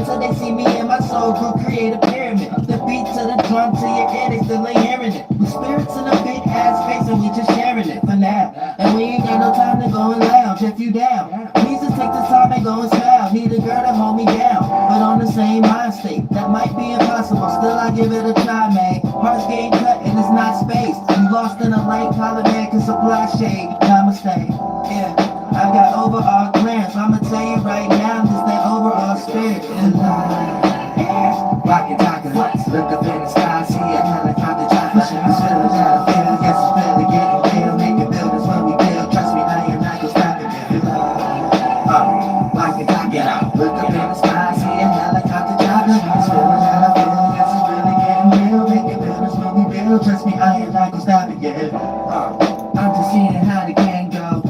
till they see me and my soul group create a pyramid. The beat to the drum to your ear, they still ain't hearing it. We spirits in a big ass space and we just sharing it for now. And we ain't got no time to go and lounge if you down. Please just take the time and go and smile. Need a girl to hold me down, but on the same mind state. That might be impossible, still I give it a try, man. Hearts getting cut and it's not space. You lost in a light, collar man can supply shade. Namaste, yeah. I got overall clearance. I'ma tell you right now, this that overall spirit is alive. Rockin' talkin', look up in the sky, see a helicopter dropping. This feeling how I feel, yes it's really getting real. Making buildings when we build, trust me, I am not gonna stop it. Rockin' talkin', look up in the sky, see a helicopter dropping. This feeling how I feel, yes it's really getting real. Making buildings when we build, trust me, I am not gonna stop it. I'm just seeing how the gang go.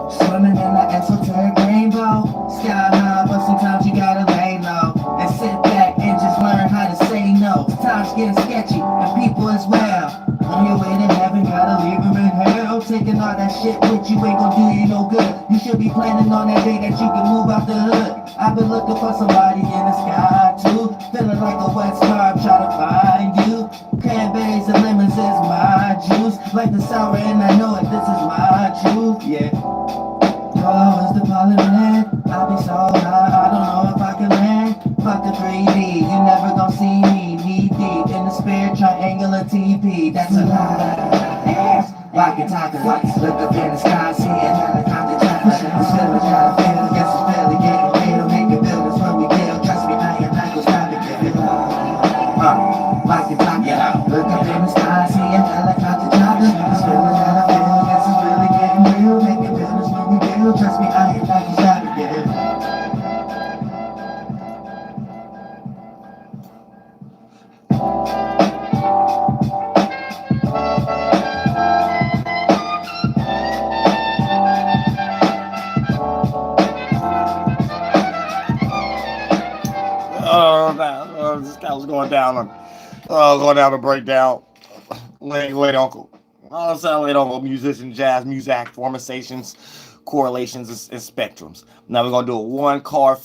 Swimming in the esoteric rainbow. Sky high, but sometimes you gotta lay low and sit back and just learn how to say no. Times getting sketchy and people as well. On your way to heaven, gotta leave them in hell. Taking all that shit with you ain't gonna do you no good. You should be planning on that day that you can move out the hood. I've been looking for somebody in the sky too. Feeling like a wet scarf, trying to find you. Cranberries and lemons is my juice. Like the sour and I know it, this is my truth, yeah. Oh, is the pollen red? I'll be so high, I don't know if I can land. Fuck the 3D, you never gon' see me. Knee deep in the spirit triangular TP, that's a lie. Rockin' talkin', look up in the sky, see a helicopter dropping. This feeling how I feel, yes it's really getting real. Making buildings when we build, trust me, I am not gonna stop it. Rockin' talkin', look up in the sky, see a helicopter dropping. This feeling how I feel, yes it's really getting real. Making buildings when we build, trust me, I am not gonna stop it. This guy was going down a breakdown. Late uncle. Late uncle, musician, jazz, music, formations, correlations, and spectrums. Now we're gonna do a one card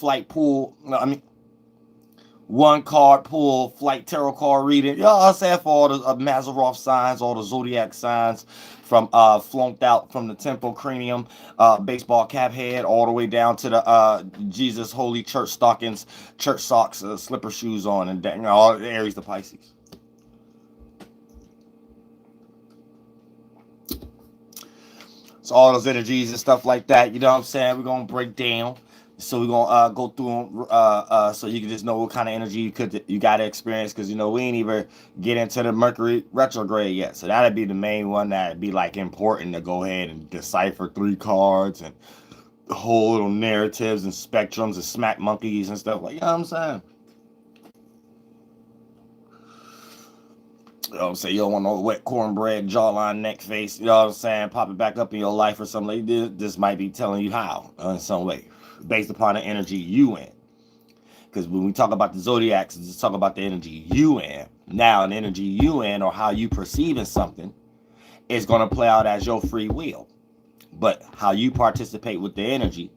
pull flight tarot card reading. You know what I'm saying, for all the Mazarov signs, all the Zodiac signs, from flunked out from the temple cranium, baseball cap head, all the way down to the Jesus holy church stockings, church socks, slipper shoes on, and all Aries to Pisces. So all those energies and stuff like that, you know what I'm saying, we're gonna break down. So we're gonna go through them so you can just know what kind of energy you got to experience, because you know we ain't even get into the Mercury retrograde yet. So that'd be the main one that'd be like important to go ahead and decipher 3 cards and whole little narratives and spectrums and smack monkeys and stuff, like, you know what I'm saying. You know what I'm saying? You don't want no wet cornbread, jawline, neck face, you know what I'm saying, pop it back up in your life or something like this. This might be telling you how in some way, based upon the energy you in. Because when we talk about the zodiacs, it's just talk about the energy you in. Now, an energy you in, or how you perceiving something, is going to play out as your free will. But how you participate with the energy,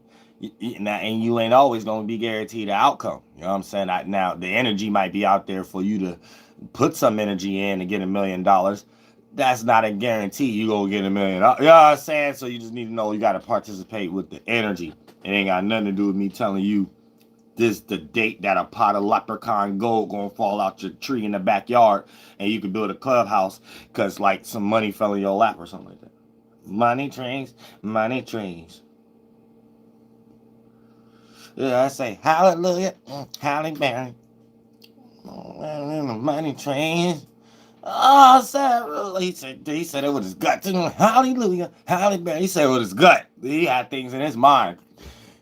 and you ain't always going to be guaranteed the outcome. You know what I'm saying? Now, the energy might be out there for you to put some energy in to get $1 million. That's not a guarantee you gonna get $1 million. You know what I'm saying? So you just need to know you got to participate with the energy. It ain't got nothing to do with me telling you this the date that a pot of leprechaun gold gonna fall out your tree in the backyard and you can build a clubhouse because like some money fell in your lap or something like that. Money trees, money trees. Yeah, I say hallelujah, Halle Berry. Money trees. Oh, he said it with his gut. Hallelujah, Halle Berry. He said it with his gut. He had things in his mind.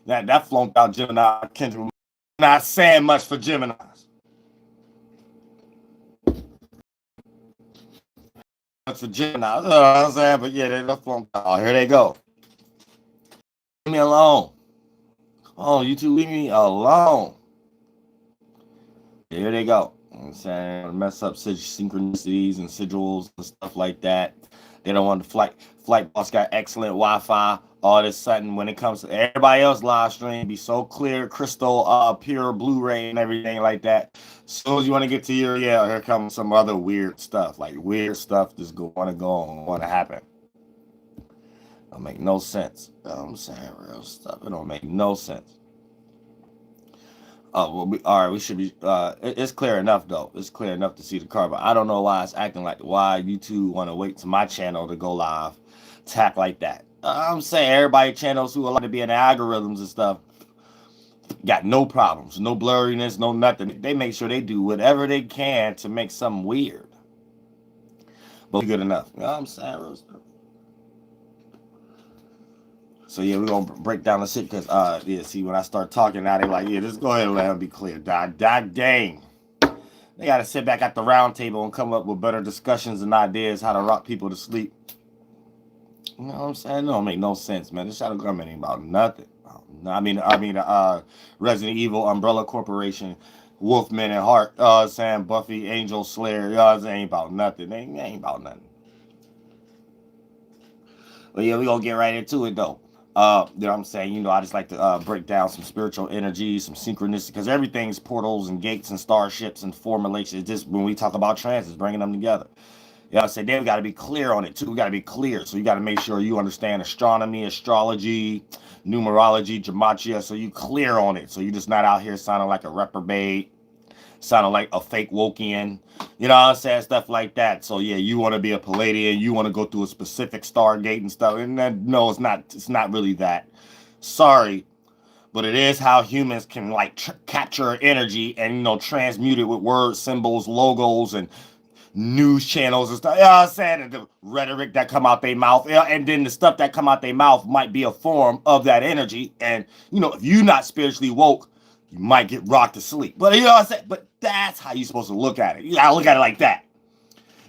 That flunked out Gemini Kendrick. Not saying much for Geminis. Much for Geminis. You know what I'm saying? But yeah, they flunked out. Oh, here they go. Leave me alone. Oh, you two leave me alone. Here they go. You know what I'm saying, mess up synchronicities and sigils and stuff like that. They don't want the flight boss got excellent Wi-Fi, all of a sudden, when it comes to everybody else live stream, be so clear, crystal, pure Blu-ray and everything like that. As soon as you want to get to your, yeah, here comes some other weird stuff, like weird stuff just want to go on, want to happen. Don't make no sense. You know what I'm saying? Real stuff. It don't make no sense. Oh, well, all right, we should be, it's clear enough, though. It's clear enough to see the card, but I don't know why it's acting like, why you two want to wait to my channel to go live, tap like that. I'm saying everybody channels who allowed to be in the algorithms and stuff got no problems, no blurriness, no nothing. They make sure they do whatever they can to make something weird. But good enough. You know what I'm saying? Real stuff. So yeah, we're gonna break down the shit because yeah, see when I start talking now, they like, yeah, just go ahead and let them be clear. Dang. They gotta sit back at the round table and come up with better discussions and ideas how to rock people to sleep. You know what I'm saying? It don't make no sense, man. This shadow government ain't about nothing. I mean Resident Evil Umbrella Corporation, Wolfman and Heart, saying Buffy, Angel Slayer, y'all ain't about nothing. They ain't about nothing. But yeah, we gonna get right into it though. You know what I'm saying? You know, I just like to break down some spiritual energy, some synchronicity, because everything's portals and gates and starships and formulations. Just when we talk about transits, bringing them together. You know what I'm saying? Then we got to be clear on it too. We got to be clear. So you got to make sure you understand astronomy, astrology, numerology, gematria. So you clear on it. So you're just not out here sounding like a reprobate, sounding like a fake Wokian. You know what I'm saying? Stuff like that. So yeah, you want to be a Palladian. You want to go through a specific stargate and stuff. And then, no, it's not. It's not really that. Sorry. But it is how humans can like capture energy and, you know, transmute it with words, symbols, logos, and news channels and stuff. You know what I'm saying? And the rhetoric that come out their mouth. And then the stuff that come out their mouth might be a form of that energy. And, you know, if you're not spiritually woke, you might get rocked to sleep. But you know what I'm saying? But that's how you're supposed to look at it. You gotta look at it like that.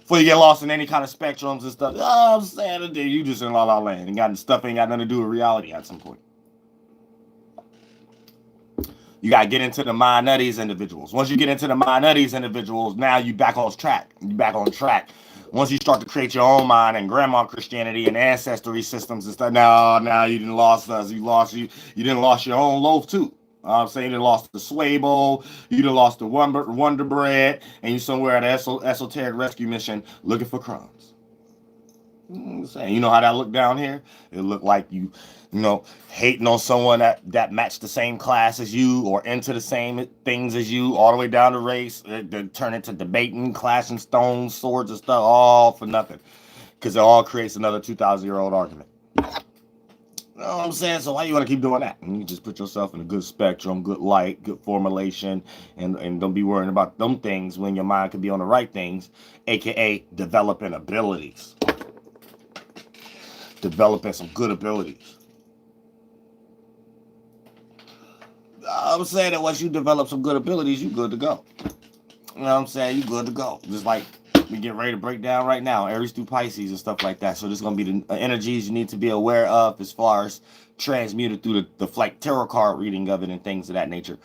Before you get lost in any kind of spectrums and stuff. You know what I'm saying? You just in la la land. And got stuff ain't got nothing to do with reality at some point. You got to get into the mind of these individuals. Once you get into the mind of these individuals, now you back on track. You back on track. Once you start to create your own mind and grandma Christianity and ancestry systems and stuff, now you didn't lost us. You didn't lost your own loaf too. I'm saying you done lost the sway bowl, you done lost the Wonder Bread, and you somewhere at an esoteric rescue mission looking for crumbs. I'm saying, you know how that look down here? It look like you know, hating on someone that matched the same class as you or into the same things as you, all the way down to race. They turn into debating, clashing stones, swords, and stuff, all for nothing. Because it all creates another 2,000-year-old argument. You know what I'm saying? So why you want to keep doing that? And you just put yourself in a good spectrum, good light, good formulation, and don't be worrying about them things when your mind could be on the right things, aka developing abilities. Developing some good abilities. I'm saying that once you develop some good abilities, you good to go. You know what I'm saying? You good to go. Just like we get ready to break down right now, Aries through Pisces and stuff like that. So this is going to be the energies you need to be aware of as far as transmuted through the like tarot card reading of it and things of that nature.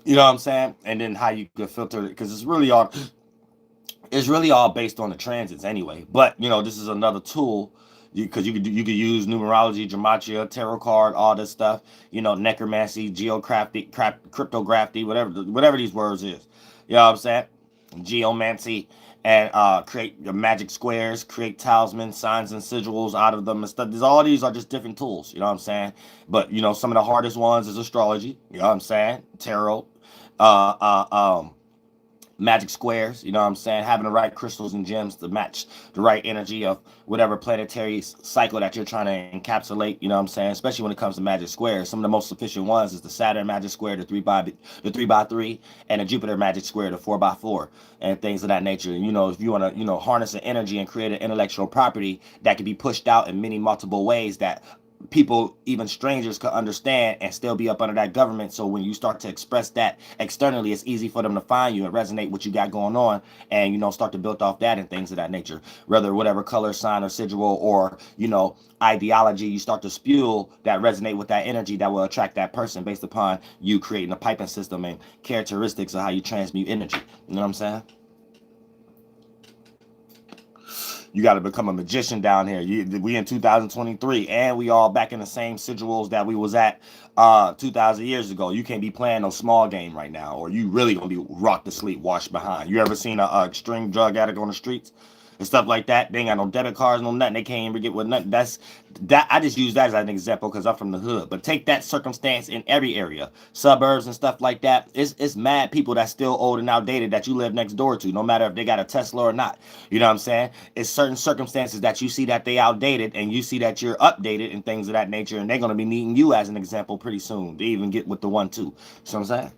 You know what I'm saying? And then how you can filter it, because it's really all based on the transits anyway. But, you know, this is another tool. Because you could use numerology, gematria, tarot card, all this stuff. You know, necromancy, cryptography, whatever these words is. You know what I'm saying? Geomancy, and create your magic squares, create talismans, signs, and sigils out of them and stuff. All these are just different tools. You know what I'm saying? But you know, some of the hardest ones is astrology. You know what I'm saying? Tarot. Magic squares, you know what I'm saying? Having the right crystals and gems to match the right energy of whatever planetary cycle that you're trying to encapsulate, you know what I'm saying? Especially when it comes to magic squares. Some of the most sufficient ones is the Saturn magic square, the 3x3, and the Jupiter magic square, the 4x4, and things of that nature. And, you know, if you want to, you know, harness an energy and create an intellectual property that can be pushed out in many multiple ways that people, even strangers, could understand and still be up under that government. So when you start to express that externally, it's easy for them to find you and resonate what you got going on, and, you know, start to build off that and things of that nature. Whether whatever color, sign, or sigil, or, you know, ideology, you start to spew that resonate with that energy that will attract that person based upon you creating a piping system and characteristics of how you transmute energy. You know what I'm saying? You got to become a magician down here. We in 2023, and we all back in the same sigils that we was at 2,000 years ago. You can't be playing no small game right now, or you really gonna be rocked to sleep, washed behind. You ever seen a extreme drug addict on the streets and stuff like that? They ain't got no debit cards, no nothing. They can't even get with nothing. That I just use that as an example because I'm from the hood. But take that circumstance in every area, suburbs and stuff like that. It's mad people that's still old and outdated that you live next door to, no matter if they got a Tesla or not. You know what I'm saying? It's certain circumstances that you see that they outdated, and you see that you're updated and things of that nature, and they're gonna be needing you as an example pretty soon to even get with the 1-2. You know what I'm saying?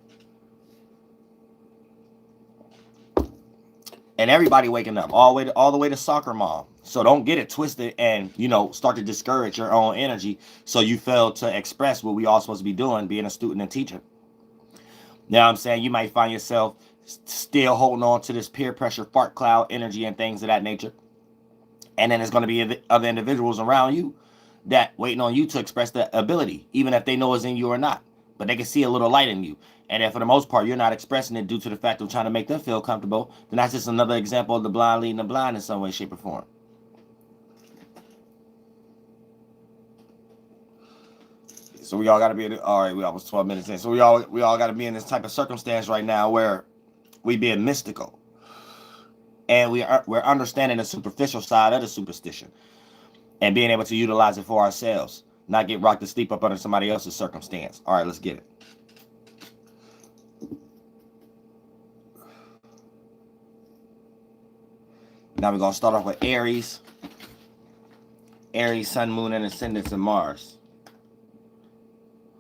And everybody waking up all the way to soccer mom. So don't get it twisted and, you know, start to discourage your own energy so you fail to express what we all supposed to be doing, being a student and teacher. You know what I'm saying? You might find yourself still holding on to this peer pressure, fart cloud energy and things of that nature. And then there's going to be other individuals around you that waiting on you to express the ability, even if they know it's in you or not. But they can see a little light in you. And if for the most part you're not expressing it due to the fact of trying to make them feel comfortable, then that's just another example of the blind leading the blind in some way, shape, or form. So we all got to be all right. We almost 12 minutes in. So we all got to be in this type of circumstance right now where we being mystical, and we're understanding the superficial side of the superstition, and being able to utilize it for ourselves, not get rocked to sleep up under somebody else's circumstance. All right, let's get it. Now we're going to start off with Aries. Aries, Sun, Moon, and Ascendants, and Mars.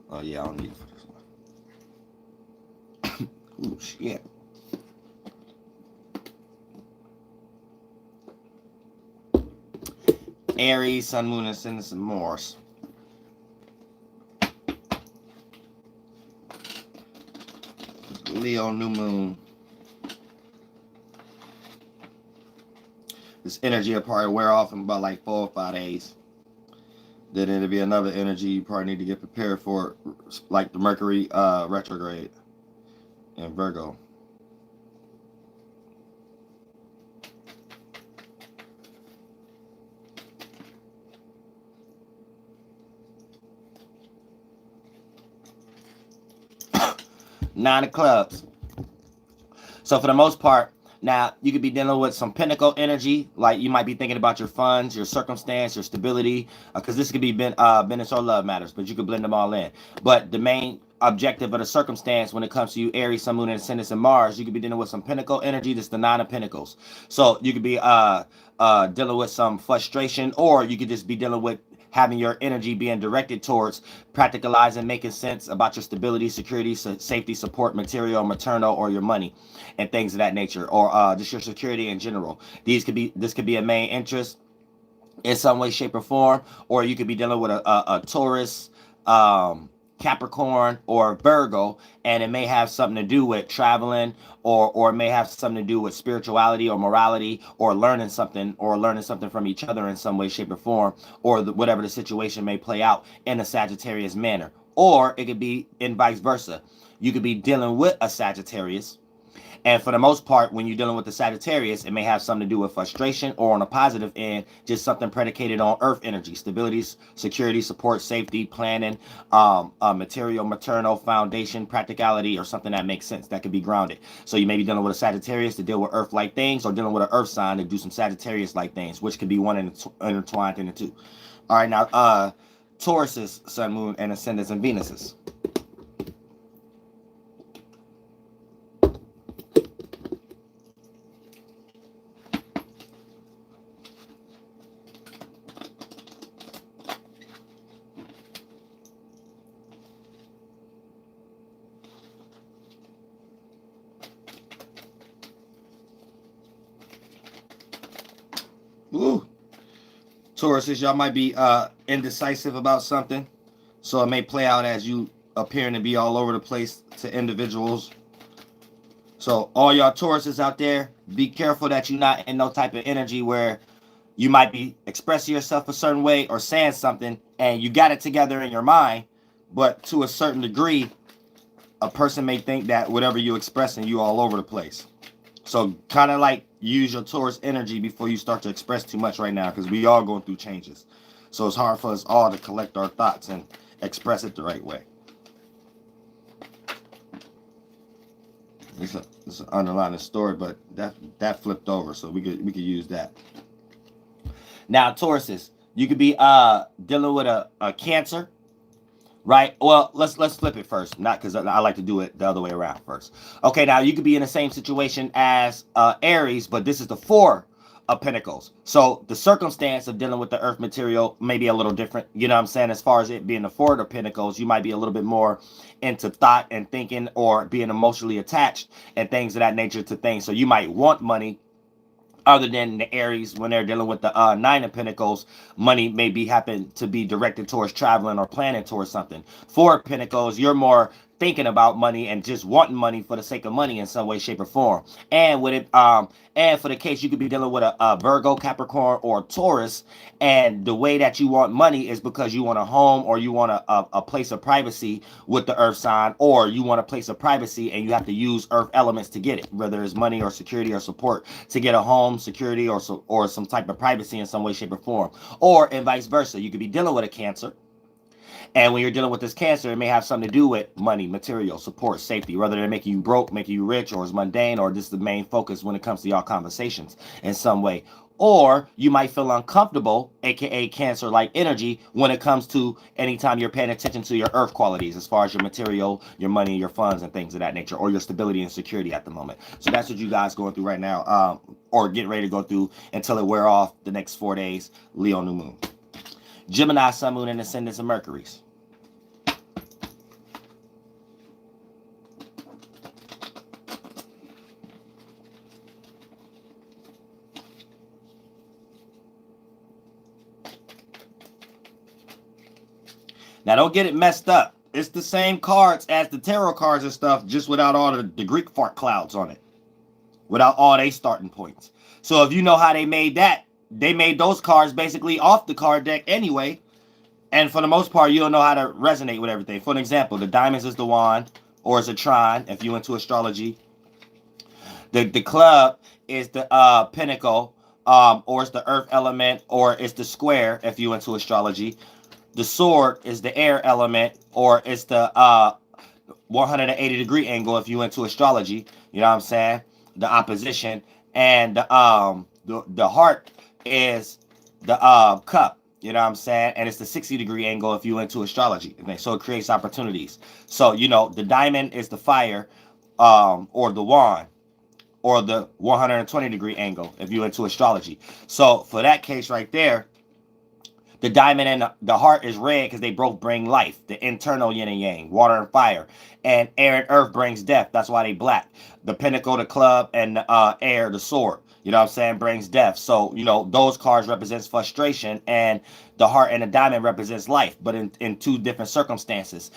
Oh, yeah, I don't need it for this one. Ooh, shit. Aries, Sun, Moon, Ascendants, and Mars. Leo, New Moon. This energy will probably wear off in about like 4 or 5 days. Then it'll be another energy you probably need to get prepared for, like the Mercury retrograde in Virgo. Nine of Clubs. So for the most part, now, you could be dealing with some pinnacle energy, like you might be thinking about your funds, your circumstance, your stability, because this could be business or love matters, but you could blend them all in. But the main objective of the circumstance when it comes to you, Aries, Sun, Moon, and Ascendants, and Mars, you could be dealing with some pinnacle energy. That's the Nine of Pentacles. So you could be dealing with some frustration, or you could just be dealing with having your energy being directed towards practicalizing, making sense about your stability, security, safety, support, material, maternal, or your money, and things of that nature, or just your security in general. This could be a main interest in some way, shape, or form, or you could be dealing with a Taurus, Capricorn, or Virgo, and it may have something to do with traveling, or it may have something to do with spirituality or morality, or learning something from each other in some way, shape, or form, or whatever the situation may play out in a Sagittarius manner. Or it could be in vice versa. You could be dealing with a Sagittarius, and for the most part, when you're dealing with the Sagittarius, it may have something to do with frustration, or on a positive end, just something predicated on earth energy, stability, security, support, safety, planning, material, maternal, foundation, practicality, or something that makes sense, that could be grounded. So you may be dealing with a Sagittarius to deal with earth-like things, or dealing with an earth sign to do some Sagittarius-like things, which could be one intertwined in the two. All right, now, Taurus's Sun, Moon, and Ascendants, and Venuses. Ooh. Tauruses, y'all might be indecisive about something, so it may play out as you appearing to be all over the place to individuals. So all y'all Tauruses out there, be careful that you're not in no type of energy where you might be expressing yourself a certain way or saying something and you got it together in your mind, but to a certain degree, a person may think that whatever you're expressing, you all over the place. So kind of like use your Taurus energy before you start to express too much right now, because we all going through changes. So it's hard for us all to collect our thoughts and express it the right way. It's an underlying story, but that flipped over, so we could use that. Now, Tauruses, you could be dealing with a Cancer, right? Well, let's flip it first, not because I like to do it the other way around first. Okay, now you could be in the same situation as Aries, but this is the Four of Pentacles. So the circumstance of dealing with the earth material may be a little different. You know what I'm saying? As far as it being the Four of Pentacles, you might be a little bit more into thought and thinking, or being emotionally attached and things of that nature to things. So you might want money. Other than the Aries, when they're dealing with the Nine of Pentacles, money may be happen to be directed towards traveling or planning towards something. Four of Pentacles, you're more thinking about money and just wanting money for the sake of money in some way, shape, or form. And with it, and for the case, you could be dealing with a Virgo, Capricorn, or Taurus, and the way that you want money is because you want a home, or you want a place of privacy with the earth sign, or you want a place of privacy and you have to use earth elements to get it, whether it's money or security or support to get a home, security, or some type of privacy in some way, shape, or form. Or and vice versa, you could be dealing with a Cancer, and when you're dealing with this Cancer, it may have something to do with money, material, support, safety, whether they're making you broke, making you rich, or it's mundane, or just the main focus when it comes to y'all conversations in some way. Or you might feel uncomfortable, aka Cancer-like energy, when it comes to anytime you're paying attention to your earth qualities, as far as your material, your money, your funds, and things of that nature, or your stability and security at the moment. So that's what you guys going through right now, or getting ready to go through until it wear off the next 4 days. Leo new moon. Gemini, Sun, Moon, and Ascendants of Mercury's. Now, don't get it messed up. It's the same cards as the tarot cards and stuff, just without all the Greek fart clouds on it. Without all they starting points. So if you know how they made that, they made those cards basically off the card deck anyway. And for the most part, you don't know how to resonate with everything. For an example, the diamonds is the wand, or it's a trine, if you into astrology. The club is the pinnacle, or it's the earth element, or it's the square, if you into astrology. The sword is the air element, or it's the 180-degree angle if you into astrology. You know what I'm saying? The opposition. And the heart is the cup. You know what I'm saying? And it's the 60-degree angle if you into astrology. So it creates opportunities. So, you know, the diamond is the fire, or the wand, or the 120-degree angle if you into astrology. So for that case right there, the diamond and the heart is red because they both bring life, the internal yin and yang, water and fire. And air and earth brings death. That's why they black. The pinnacle, the club, and the air, the sword, you know what I'm saying, brings death. So, you know, those cards represents frustration, and the heart and the diamond represents life, but in two different circumstances.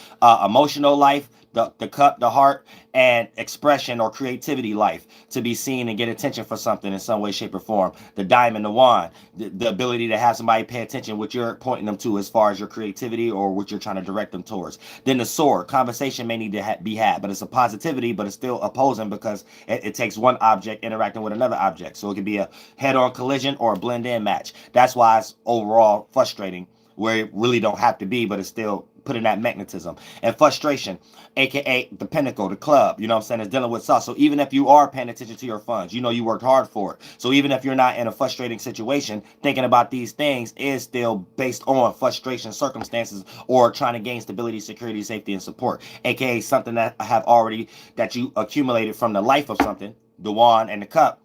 Emotional life, the cup, the heart, and expression or creativity life, to be seen and get attention for something in some way, shape, or form. The diamond, the wand, the ability to have somebody pay attention what you're pointing them to as far as your creativity or what you're trying to direct them towards. Then the sword, conversation may need to be had, but it's a positivity, but it's still opposing because it takes one object interacting with another object. So it could be a head-on collision or a blend-in match. That's why it's overall frustrating, where it really don't have to be, but it's still putting that magnetism. And frustration, aka the pinnacle, the club, you know what I'm saying, is dealing with stuff. So even if you are paying attention to your funds, you know you worked hard for it. So even if you're not in a frustrating situation, thinking about these things is still based on frustration circumstances, or trying to gain stability, security, safety, and support, aka something that that you accumulated from the life of something, the wand and the cup,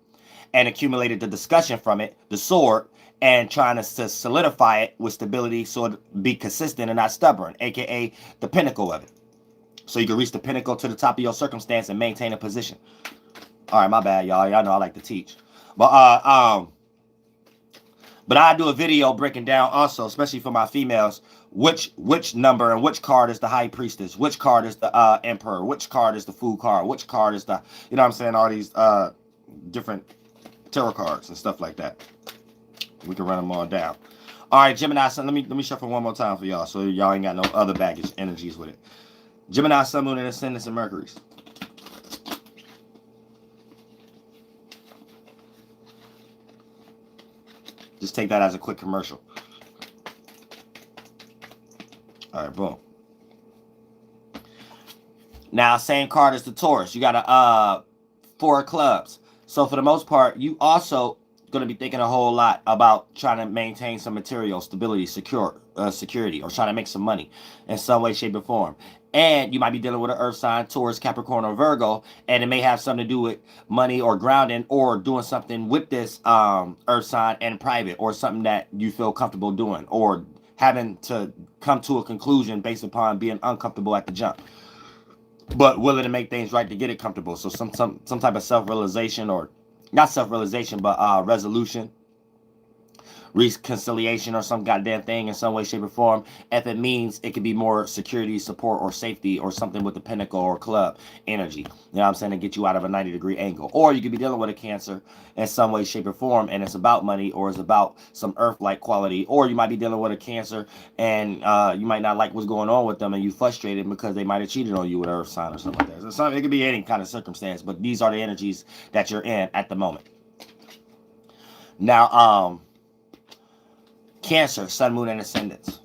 and accumulated the discussion from it, the sword, and trying to solidify it with stability so it be consistent and not stubborn, aka the pinnacle of it. So you can reach the pinnacle to the top of your circumstance and maintain a position. All right, my bad, y'all. Y'all know I like to teach. But I do a video breaking down also, especially for my females, which number and which card is the high priestess, which card is the emperor, which card is the fool card, which card is the, you know what I'm saying, all these different tarot cards and stuff like that. We can run them all down. All right, Gemini Sun. Let me shuffle one more time for y'all, so y'all ain't got no other baggage energies with it. Gemini, Sun, Moon, and Ascendants of Mercury's. Just take that as a quick commercial. All right, boom. Now, same card as the Taurus. You got a 4 of clubs. So for the most part, you also going to be thinking a whole lot about trying to maintain some material stability, security, or trying to make some money in some way, shape, or form. And you might be dealing with an earth sign, Taurus, Capricorn, or Virgo, and it may have something to do with money or grounding or doing something with this earth sign and private, or something that you feel comfortable doing, or having to come to a conclusion based upon being uncomfortable at the jump, but willing to make things right to get it comfortable. So some type of self-realization, or not self-realization, but resolution, reconciliation, or some goddamn thing in some way, shape, or form. If it means it could be more security, support, or safety, or something with the pinnacle or club energy, you know what I'm saying, to get you out of a 90-degree angle. Or you could be dealing with a Cancer in some way, shape, or form, and it's about money, or it's about some earth-like quality. Or you might be dealing with a Cancer and you might not like what's going on with them, and you frustrated because they might have cheated on you with an earth sign or something like that. So it could be any kind of circumstance, but these are the energies that you're in at the moment. Now, Cancer, Sun, Moon, and Ascendants.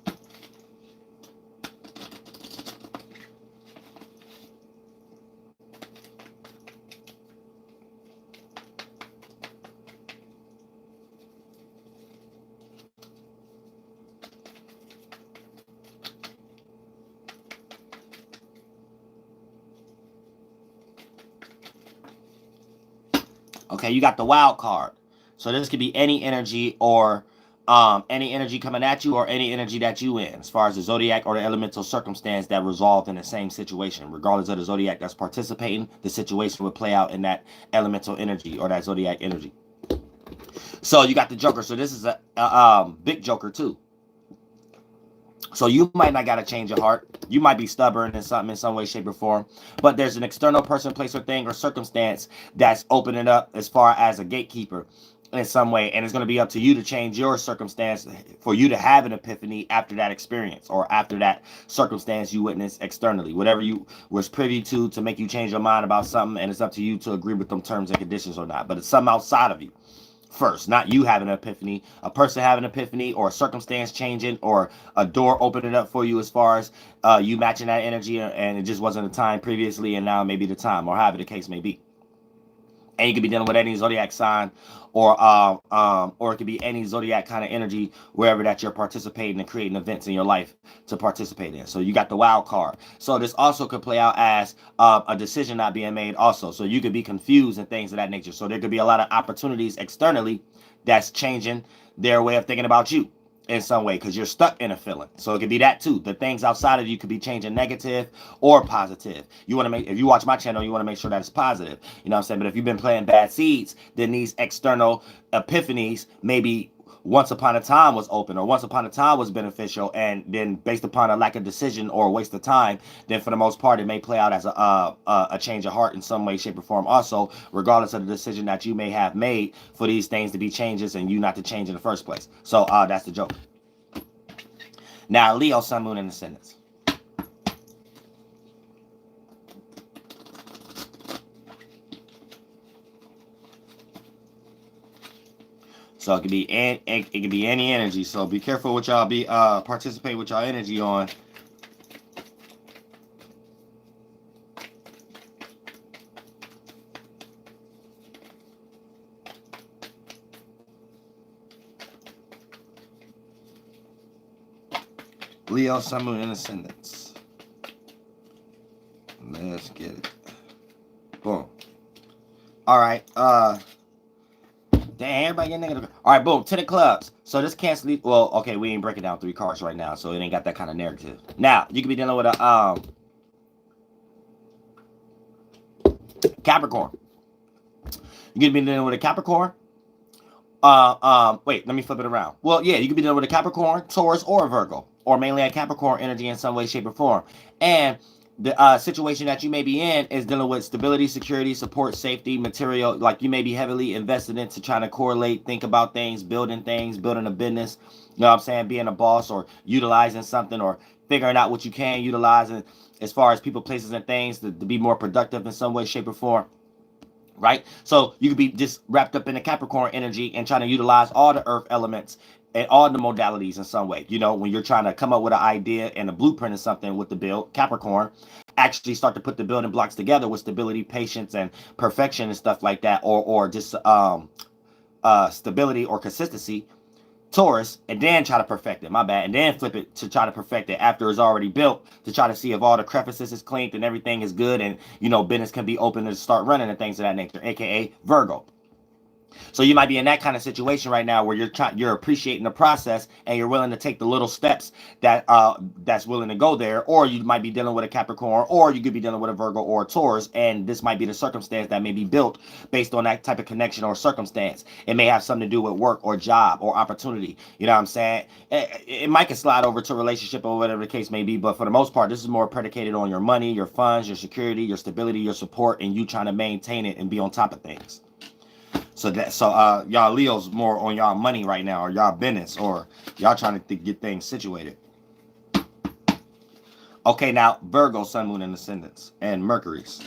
Okay, you got the wild card. So this could be any energy, or any energy coming at you, or any energy that you in, as far as the zodiac or the elemental circumstance that resolved in the same situation. Regardless of the zodiac that's participating, the situation would play out in that elemental energy or that zodiac energy. So you got the Joker. So this is a big Joker too. So you might not got to change your heart. You might be stubborn in something in some way, shape, or form. But there's an external person, place, or thing, or circumstance that's opening up as far as a gatekeeper in some way. And it's going to be up to you to change your circumstance for you to have an epiphany after that experience, or after that circumstance you witnessed externally. Whatever you was privy to make you change your mind about something. And it's up to you to agree with them terms and conditions or not. But it's something outside of you. First, not you having an epiphany, a person having an epiphany, or a circumstance changing, or a door opening up for you as far as you matching that energy, and it just wasn't the time previously, and now maybe the time, or however the case may be. And you could be dealing with any zodiac sign, or it could be any zodiac kind of energy wherever that you're participating and creating events in your life to participate in. So you got the wild card. So this also could play out as a decision not being made also. So you could be confused and things of that nature. So there could be a lot of opportunities externally that's changing their way of thinking about you in some way, because you're stuck in a feeling. So it could be that too. The things outside of you could be changing negative or positive. You want to make, if you watch my channel, you want to make sure that it's positive. You know what I'm saying? But if you've been planting bad seeds, then these external epiphanies maybe once upon a time was open, or once upon a time was beneficial, and then based upon a lack of decision or a waste of time, then for the most part it may play out as a change of heart in some way, shape, or form also, regardless of the decision that you may have made for these things to be changes and you not to change in the first place. So that's the joke. Now, Leo, Sun, Moon, and Ascendants. So it could be any energy. So be careful what y'all be participate with y'all energy on. Leo, Sun, Moon, and Ascendants. Let's get it. Boom. All right. Damn, everybody getting negative. All right, boom. 10 of clubs. So this cancel. Well, okay, we ain't breaking down 3 cards right now, so it ain't got that kind of narrative. Now you could be dealing with a Capricorn. You could be dealing with a Capricorn. Wait, let me flip it around. Well, yeah, you could be dealing with a Capricorn, Taurus, or a Virgo, or mainly a Capricorn energy in some way, shape, or form. And the situation that you may be in is dealing with stability, security, support, safety, material. Like you may be heavily invested into trying to correlate, think about things, building a business. You know what I'm saying? Being a boss, or utilizing something, or figuring out what you can utilize as far as people, places, and things to be more productive in some way, shape, or form. right? So you could be just wrapped up in the Capricorn energy and trying to utilize all the earth elements and all the modalities in some way. You know, when you're trying to come up with an idea and a blueprint of something with the build, Capricorn, actually start to put the building blocks together with stability, patience, and perfection and stuff like that, or just stability or consistency. Taurus, and then try to perfect it, my bad, and then flip it to try to perfect it after it's already built, to try to see if all the crevices is cleaned and everything is good, and you know, business can be open to start running and things of that nature, aka Virgo. So you might be in that kind of situation right now where you're appreciating the process and you're willing to take the little steps that's willing to go there. Or you might be dealing with a Capricorn, or you could be dealing with a Virgo or a Taurus, and this might be the circumstance that may be built based on that type of connection or circumstance. It may have something to do with work or job or opportunity. You know what I'm saying? It might can slide over to a relationship or whatever the case may be, but for the most part, this is more predicated on your money, your funds, your security, your stability, your support, and you trying to maintain it and be on top of things. So y'all Leo's more on y'all money right now, or y'all business, or y'all trying to get things situated. Okay, now Virgo, Sun, Moon, and Ascendants, and Mercury's.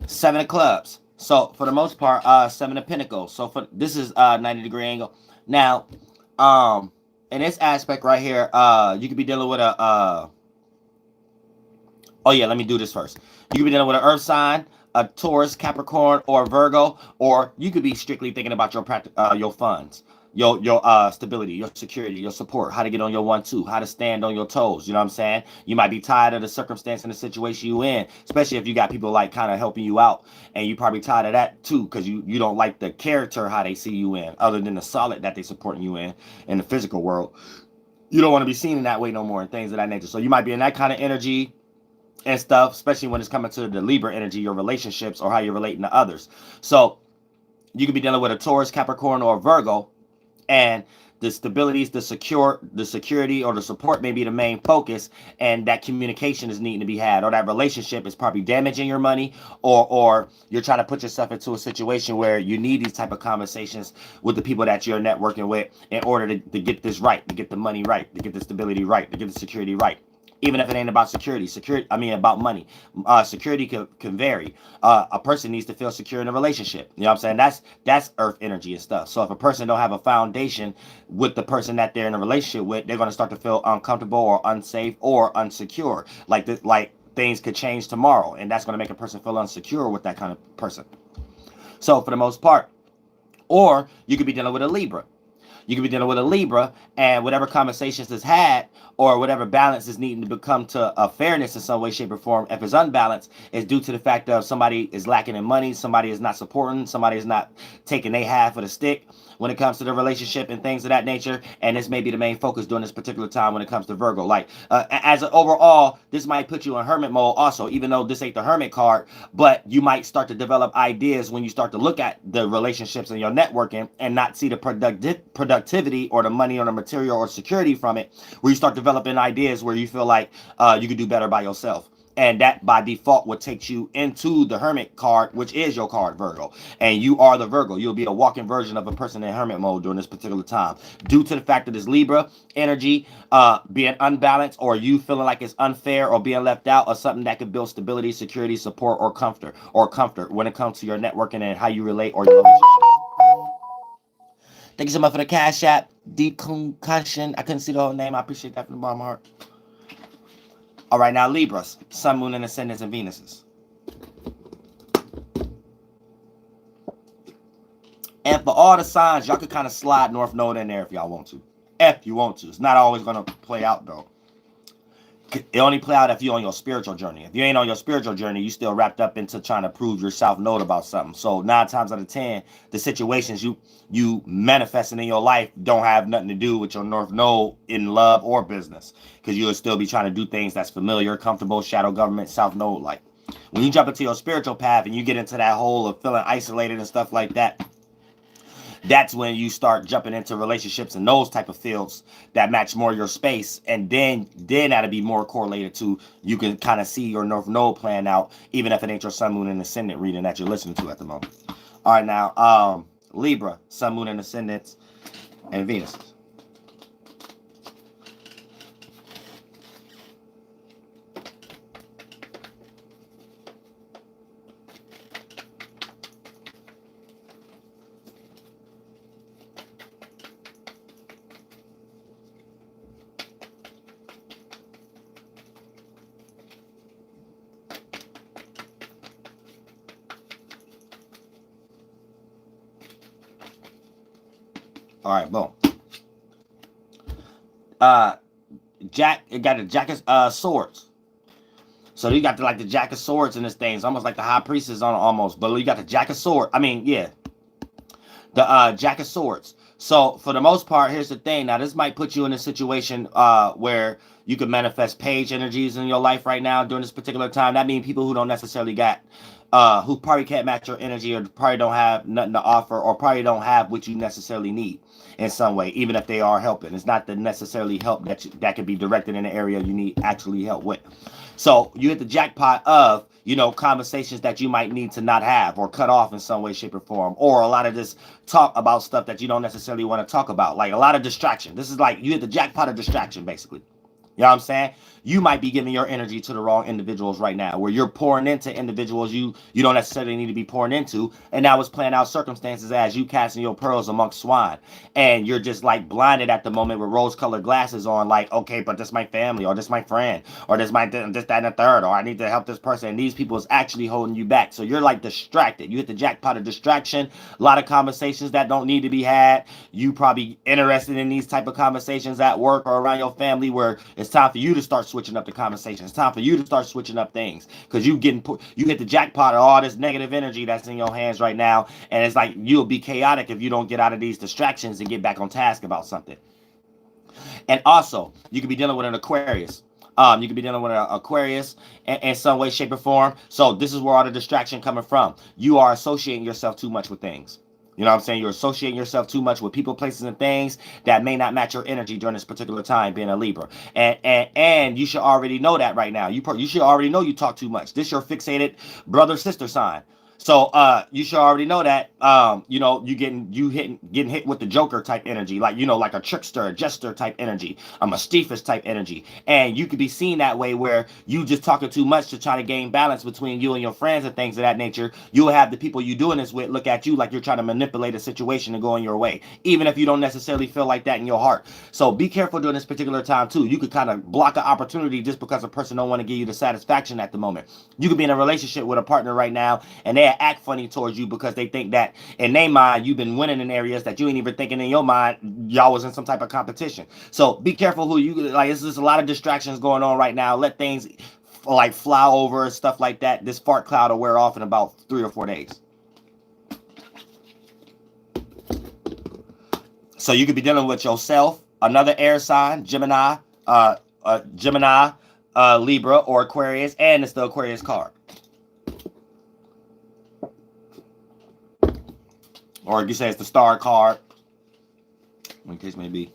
Seven of Clubs. So for the most part, Seven of Pentacles. So for this is 90-degree angle. Now, in this aspect right here, you could be dealing with a oh yeah, let me do this first. You could be dealing with an Earth sign, a Taurus, Capricorn, or Virgo, or you could be strictly thinking about your funds, your stability, your security, your support, how to get on your 1-2, how to stand on your toes. You know what I'm saying? You might be tired of the circumstance and the situation you in, especially if you got people like kind of helping you out, and you probably tired of that too, because you don't like the character how they see you in, other than the solid that they supporting you in the physical world. You don't want to be seen in that way no more, and things of that nature. So you might be in that kind of energy and stuff, especially when it's coming to the Libra energy, your relationships, or how you're relating to others. So you could be dealing with a Taurus, Capricorn, or a Virgo, and the stabilities, the security, or the support may be the main focus, and that communication is needing to be had, or that relationship is probably damaging your money, or you're trying to put yourself into a situation where you need these type of conversations with the people that you're networking with in order to get this right, to get the money right, to get the stability right, to get the security right. Even if it ain't about security, about money. Security can vary. A person needs to feel secure in a relationship. You know what I'm saying? That's earth energy and stuff. So if a person don't have a foundation with the person that they're in a relationship with, they're going to start to feel uncomfortable or unsafe or unsecure. Like things could change tomorrow, and that's going to make a person feel insecure with that kind of person. So for the most part, or you could be dealing with a Libra. You could be dealing with a Libra, and whatever conversations is had, or whatever balance is needing to become to a fairness in some way, shape, or form, if it's unbalanced, is due to the fact that somebody is lacking in money, somebody is not supporting, somebody is not taking their half of the stick when it comes to the relationship and things of that nature. And this may be the main focus during this particular time when it comes to Virgo. Like, as an overall, this might put you in hermit mode also, even though this ain't the hermit card, but you might start to develop ideas when you start to look at the relationships and your networking and not see the productivity or the money or the material or security from it, where you start developing ideas where you feel like you could do better by yourself. And that by default would take you into the hermit card, which is your card, Virgo. And you are the Virgo. You'll be a walking version of a person in hermit mode during this particular time, due to the fact that this Libra energy being unbalanced, or you feeling like it's unfair or being left out, or something that could build stability, security, support, or comfort when it comes to your networking and how you relate or your relationships. Thank you so much for the Cash App. Deconcussion. I couldn't see the whole name. I appreciate that from the bottom of my heart. All right, now Libras, Sun, Moon, and Ascendants, and Venuses. And for all the signs, y'all could kind of slide North Node in there if y'all want to. If you want to. It's not always going to play out, though. It only play out if you're on your spiritual journey. If you ain't on your spiritual journey, you still wrapped up into trying to prove your South Node about something. So 9 times out of 10, the situations you manifesting in your life don't have nothing to do with your North Node in love or business, because you'll still be trying to do things that's familiar, comfortable, shadow government, South Node like. When you jump into your spiritual path and you get into that hole of feeling isolated and stuff like that, that's when you start jumping into relationships in those type of fields that match more your space, and then that'll be more correlated to, you can kind of see your North Node plan out, even if it ain't your Sun, Moon, and Ascendant reading that you're listening to at the moment. All right, now Libra, Sun, Moon, and Ascendants, and Venus. All right, boom. It got the Jack of Swords. So you got the Jack of Swords in this thing. It's almost like the High Priestess on almost, but you got the Jack of Swords. I mean, yeah, the Jack of Swords. So for the most part, here's the thing. Now this might put you in a situation where you can manifest page energies in your life right now during this particular time. That means people who don't necessarily got, who probably can't match your energy, or probably don't have nothing to offer, or probably don't have what you necessarily need in some way, even if they are helping. It's not the necessarily help that can be directed in the area you need actually help with. So you hit the jackpot of, you know, conversations that you might need to not have or cut off in some way, shape, or form, or a lot of this talk about stuff that you don't necessarily want to talk about, like a lot of distraction. This is like you hit the jackpot of distraction, basically. You know what I'm saying? You might be giving your energy to the wrong individuals right now, where you're pouring into individuals you don't necessarily need to be pouring into. And now it's playing out circumstances as you casting your pearls amongst swine. And you're just like blinded at the moment with rose-colored glasses on, like, okay, but this my family, or this my friend, or this, that, and the third, or I need to help this person. And these people is actually holding you back. So you're like distracted. You hit the jackpot of distraction. A lot of conversations that don't need to be had. You probably interested in these type of conversations at work or around your family, where it's time for you to start switching up the conversation. It's time for you to start switching up things, because you hit the jackpot of all this negative energy that's in your hands right now, and it's like you'll be chaotic if you don't get out of these distractions and get back on task about something. And also, you could be dealing with an Aquarius. You could be dealing with an Aquarius in some way, shape, or form. So this is where all the distraction coming from. You are associating yourself too much with things. You know what I'm saying? You're associating yourself too much with people, places, and things that may not match your energy during this particular time, being a Libra. And you should already know that right now. You should already know you talk too much. This your fixated brother-sister sign. So you should already know that you know, getting hit with the Joker type energy, like, you know, like a trickster, a jester type energy, a mischievous type energy. And you could be seen that way, where you just talking too much to try to gain balance between you and your friends and things of that nature. You'll have the people you doing this with look at you like you're trying to manipulate a situation to go in your way, even if you don't necessarily feel like that in your heart. So be careful during this particular time too. You could kind of block an opportunity just because a person don't want to give you the satisfaction at the moment. You could be in a relationship with a partner right now, and they act funny towards you because they think that in their mind you've been winning in areas that you ain't even thinking in your mind y'all was in some type of competition. So be careful who you like. There's just a lot of distractions going on right now. Let things like fly over and stuff like that. This fart cloud will wear off in about 3 or 4 days. So you could be dealing with yourself, another air sign, Gemini, Libra, or Aquarius, and it's the Aquarius card. Or you say it's the star card, in case may be.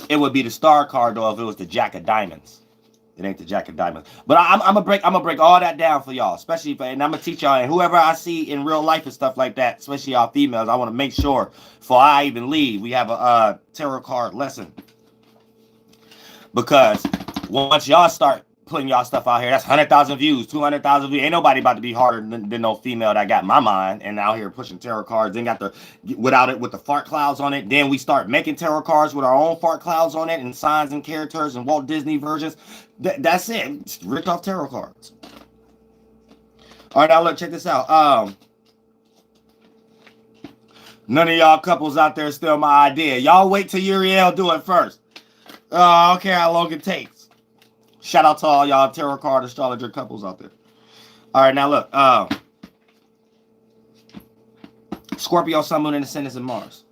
It would be the star card though if it was the Jack of Diamonds. It ain't the Jack of Diamonds. But I'm gonna break all that down for y'all, especially and I'm gonna teach y'all, and whoever I see in real life and stuff like that, especially y'all females, I want to make sure before I even leave we have a tarot card lesson, because once y'all start putting y'all stuff out here, that's 100,000 views, 200,000 views. Ain't nobody about to be harder than no female that got my mind and out here pushing tarot cards. Then got the without it with the fart clouds on it. Then we start making tarot cards with our own fart clouds on it and signs and characters and Walt Disney versions. That's it. It's ripped off tarot cards. All right, now look, check this out. None of y'all couples out there steal my idea. Y'all wait till Uriel do it first. I don't care how long it takes. Shout out to all y'all tarot card astrologer couples out there. All right, now look. Scorpio, Sun, Moon, and Ascendants in Mars.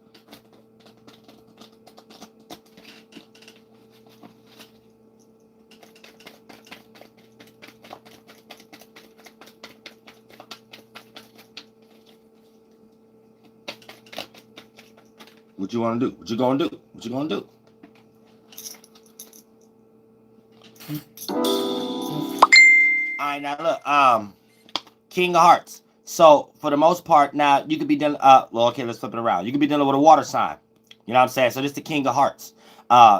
What you want to do? What you gonna do? What you gonna do? All right, now look, King of Hearts. So for the most part, now you could be dealing. Well, okay, let's flip it around. You could be dealing with a water sign. You know what I'm saying? So this is the King of Hearts.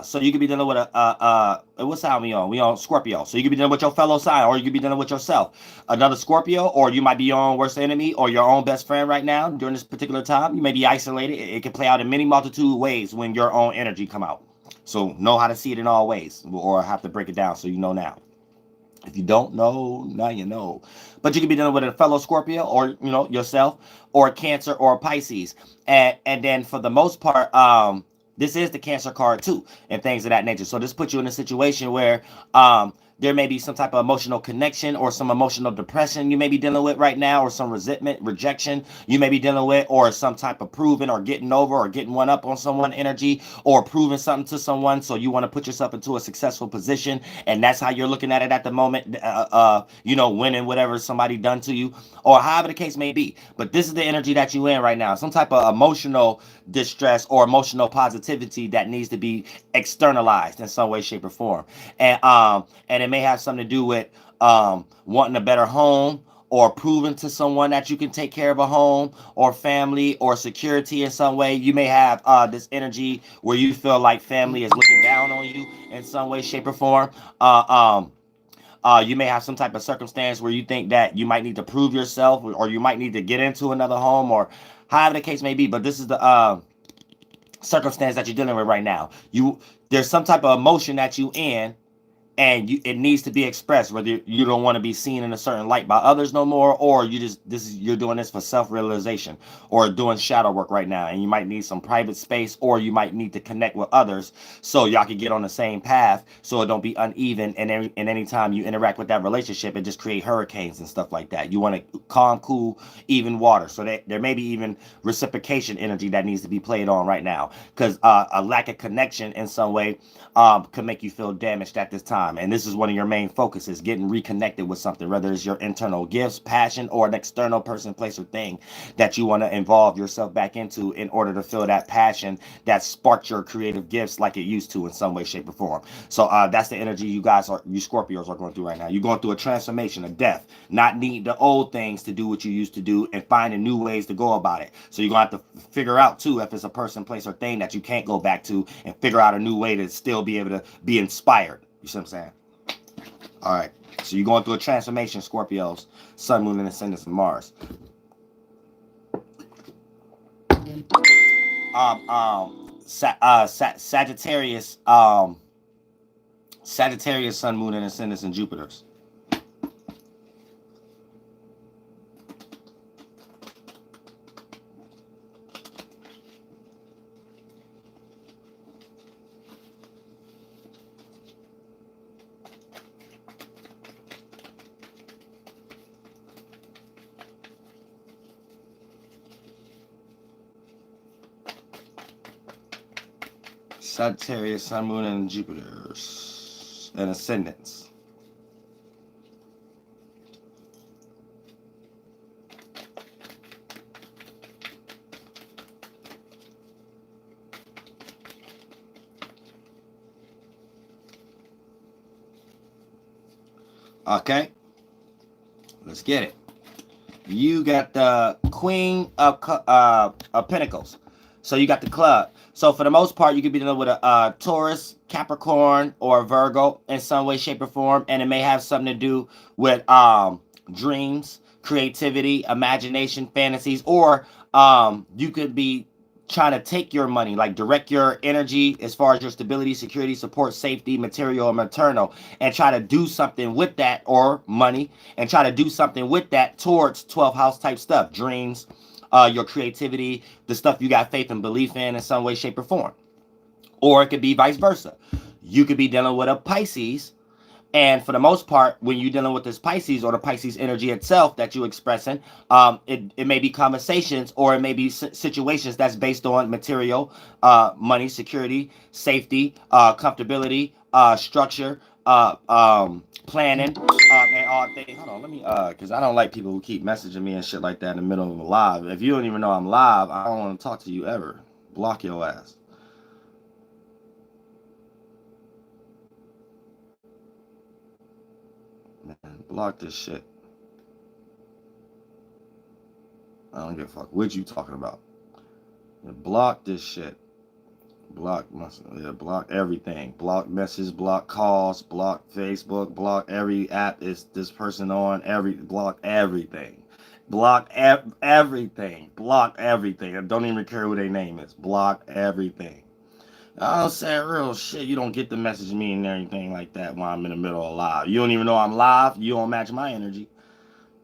So you could be dealing with what sign we on? We on Scorpio. So you could be dealing with your fellow sign, or you could be dealing with yourself, another Scorpio, or you might be your own worst enemy, or your own best friend right now during this particular time. You may be isolated. It can play out in many multitude ways when your own energy come out. So know how to see it in all ways, or have to break it down so you know now. If you don't know, now you know. But you could be dealing with a fellow Scorpio, or yourself, or a Cancer, or a Pisces. And then for the most part, this is the Cancer card too, and things of that nature. So this puts you in a situation where there may be some type of emotional connection or some emotional depression you may be dealing with right now, or some resentment, rejection you may be dealing with, or some type of proving or getting over or getting one up on someone energy, or proving something to someone. So you want to put yourself into a successful position, and that's how you're looking at it at the moment, winning whatever somebody done to you, or however the case may be. But this is the energy that you in right now, some type of emotional distress or emotional positivity that needs to be externalized in some way, shape, or form. And it may have something to do with wanting a better home, or proving to someone that you can take care of a home or family or security in some way. You may have this energy where you feel like family is looking down on you in some way, shape, or form. You may have some type of circumstance where you think that you might need to prove yourself, or you might need to get into another home, or however the case may be. But this is the circumstance that you're dealing with right now. There's some type of emotion that you in, and it needs to be expressed, whether you don't want to be seen in a certain light by others no more, or you're doing this for self-realization, or doing shadow work right now, and you might need some private space, or you might need to connect with others so y'all can get on the same path, so it don't be uneven, and any time you interact with that relationship, it just create hurricanes and stuff like that. You want to calm, cool, even water. So there may be even reciprocation energy that needs to be played on right now, because a lack of connection in some way can make you feel damaged at this time. And this is one of your main focuses, getting reconnected with something, whether it's your internal gifts, passion, or an external person, place, or thing that you want to involve yourself back into in order to feel that passion that sparked your creative gifts like it used to in some way, shape, or form. So that's the energy you Scorpios are going through right now. You're going through a transformation, a death, not needing the old things to do what you used to do, and finding new ways to go about it. So you're going to have to figure out too, if it's a person, place, or thing that you can't go back to, and figure out a new way to still be able to be inspired. You see what I'm saying? All right. So you're going through a transformation, Scorpios, Sun, Moon, and Ascendant, and Mars. Sagittarius, Sagittarius, Sun, Moon, and Ascendant, and Jupiter's. Sagittarius, Sun, Moon, and Jupiter's, and Ascendants. Okay, let's get it. You got the Queen of Pentacles. So you got the club. So for the most part, you could be dealing with a Taurus, Capricorn, or Virgo in some way, shape, or form. And it may have something to do with dreams, creativity, imagination, fantasies. Or you could be trying to take your money, like direct your energy as far as your stability, security, support, safety, material, or maternal, and try to do something with that, or money, and try to do something with that towards 12th house type stuff, dreams, your creativity, the stuff you got faith and belief in some way, shape, or form. Or it could be vice versa. You could be dealing with a Pisces, and for the most part, when you're dealing with this Pisces, or the Pisces energy itself that you're expressing, it may be conversations, or it may be situations that's based on material, money, security, safety, comfortability, structure, planning, and all things. Hold on, let me, because I don't like people who keep messaging me and shit like that in the middle of a live. If you don't even know I'm live, I don't want to talk to you ever. Block your ass. Man, block this shit. I don't give a fuck what you talking about. Block this shit. Block everything. Block messages, block calls, block Facebook, block every app is this person on, block everything. Block everything. Block everything. I don't even care who their name is. Block everything. I don't say real shit. You don't get the message me and everything like that while I'm in the middle of live. You don't even know I'm live. You don't match my energy.